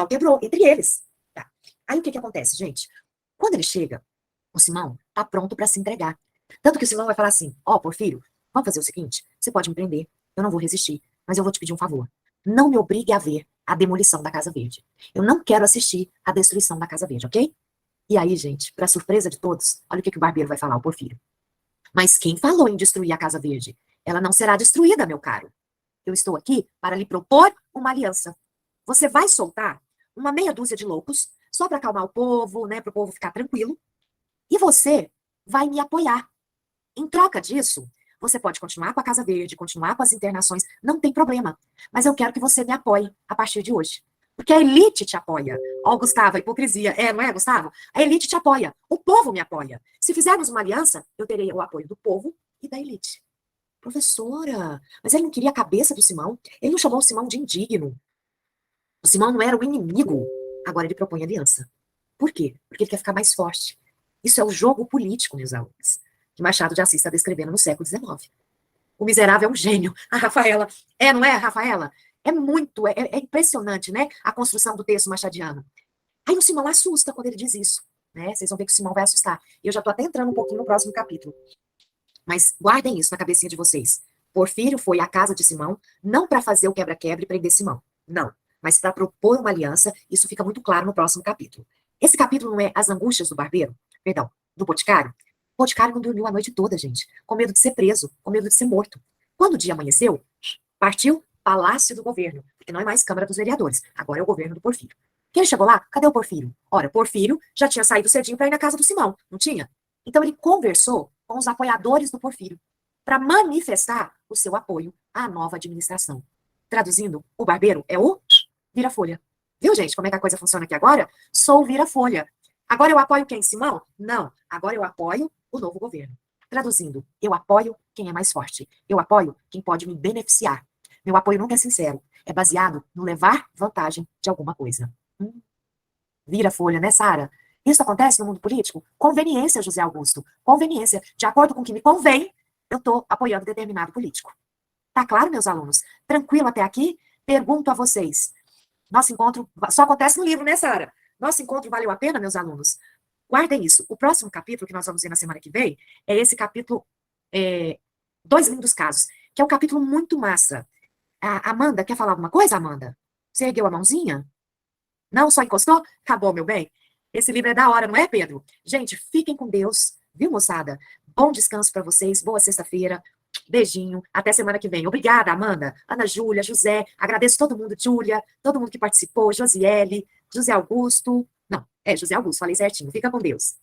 entre eles. Tá. Aí o que acontece, gente? Quando ele chega, o Simão tá pronto para se entregar. Tanto que o Simão vai falar assim, ó, Porfírio, vamos fazer o seguinte, você pode me prender, eu não vou resistir, mas eu vou te pedir um favor. Não me obrigue a ver a demolição da Casa Verde. Eu não quero assistir a destruição da Casa Verde, ok? E aí, gente, para surpresa de todos, olha o que o barbeiro vai falar, o Porfírio. Mas quem falou em destruir a Casa Verde? Ela não será destruída, meu caro. Eu estou aqui para lhe propor uma aliança. Você vai soltar uma meia dúzia de loucos, só para acalmar o povo, né, para o povo ficar tranquilo, e você vai me apoiar. Em troca disso, você pode continuar com a Casa Verde, continuar com as internações, não tem problema. Mas eu quero que você me apoie a partir de hoje. Porque a elite te apoia. Ó, Gustavo, a hipocrisia. Não é, Gustavo? A elite te apoia. O povo me apoia. Se fizermos uma aliança, eu terei o apoio do povo e da elite. Professora, mas ele não queria a cabeça do Simão? Ele não chamou o Simão de indigno. O Simão não era o inimigo, agora ele propõe aliança. Por quê? Porque ele quer ficar mais forte. Isso é o jogo político, meus alunos, que Machado de Assis está descrevendo no século XIX. O miserável é um gênio. A Rafaela, não é, Rafaela? É muito, é impressionante, né? A construção do texto machadiano. Aí o Simão assusta quando ele diz isso, né? Vocês vão ver que o Simão vai assustar. Eu já estou até entrando um pouquinho no próximo capítulo. Mas guardem isso na cabecinha de vocês. Porfírio foi à casa de Simão, não para fazer o quebra-quebra e prender Simão. Não. Mas para propor uma aliança. Isso fica muito claro no próximo capítulo. Esse capítulo não é as angústias do barbeiro, perdão, do boticário. O boticário não dormiu a noite toda, gente, com medo de ser preso, com medo de ser morto. Quando o dia amanheceu, partiu Palácio do Governo, porque não é mais Câmara dos Vereadores, agora é o governo do Porfírio. Que ele chegou lá, cadê o Porfírio? Ora, Porfírio já tinha saído cedinho para ir na casa do Simão, não tinha? Então ele conversou com os apoiadores do Porfírio para manifestar o seu apoio à nova administração. Traduzindo, o barbeiro é o vira-folha. Viu, gente, como é que a coisa funciona aqui agora? Sou vira-folha. Agora eu apoio quem, Simão? Não. Agora eu apoio o novo governo. Traduzindo, eu apoio quem é mais forte. Eu apoio quem pode me beneficiar. Meu apoio nunca é sincero. É baseado no levar vantagem de alguma coisa. Vira folha, né, Sara? Isso acontece no mundo político? Conveniência, José Augusto. Conveniência. De acordo com o que me convém, eu estou apoiando determinado político. Tá claro, meus alunos? Tranquilo até aqui? Pergunto a vocês. Nosso encontro só acontece no livro, né, Sara? Nosso encontro valeu a pena, meus alunos? Guardem isso. O próximo capítulo que nós vamos ver na semana que vem é esse capítulo, Dois Lindos Casos, que é um capítulo muito massa. A Amanda, quer falar alguma coisa, Amanda? Você ergueu a mãozinha? Não, só encostou? Acabou, meu bem. Esse livro é da hora, não é, Pedro? Gente, fiquem com Deus, viu, moçada? Bom descanso para vocês, boa sexta-feira. Beijinho, até semana que vem. Obrigada, Amanda, Ana Júlia, José, agradeço todo mundo, Júlia, todo mundo que participou, Josiele, José Augusto. Não, José Augusto, falei certinho. Fica com Deus.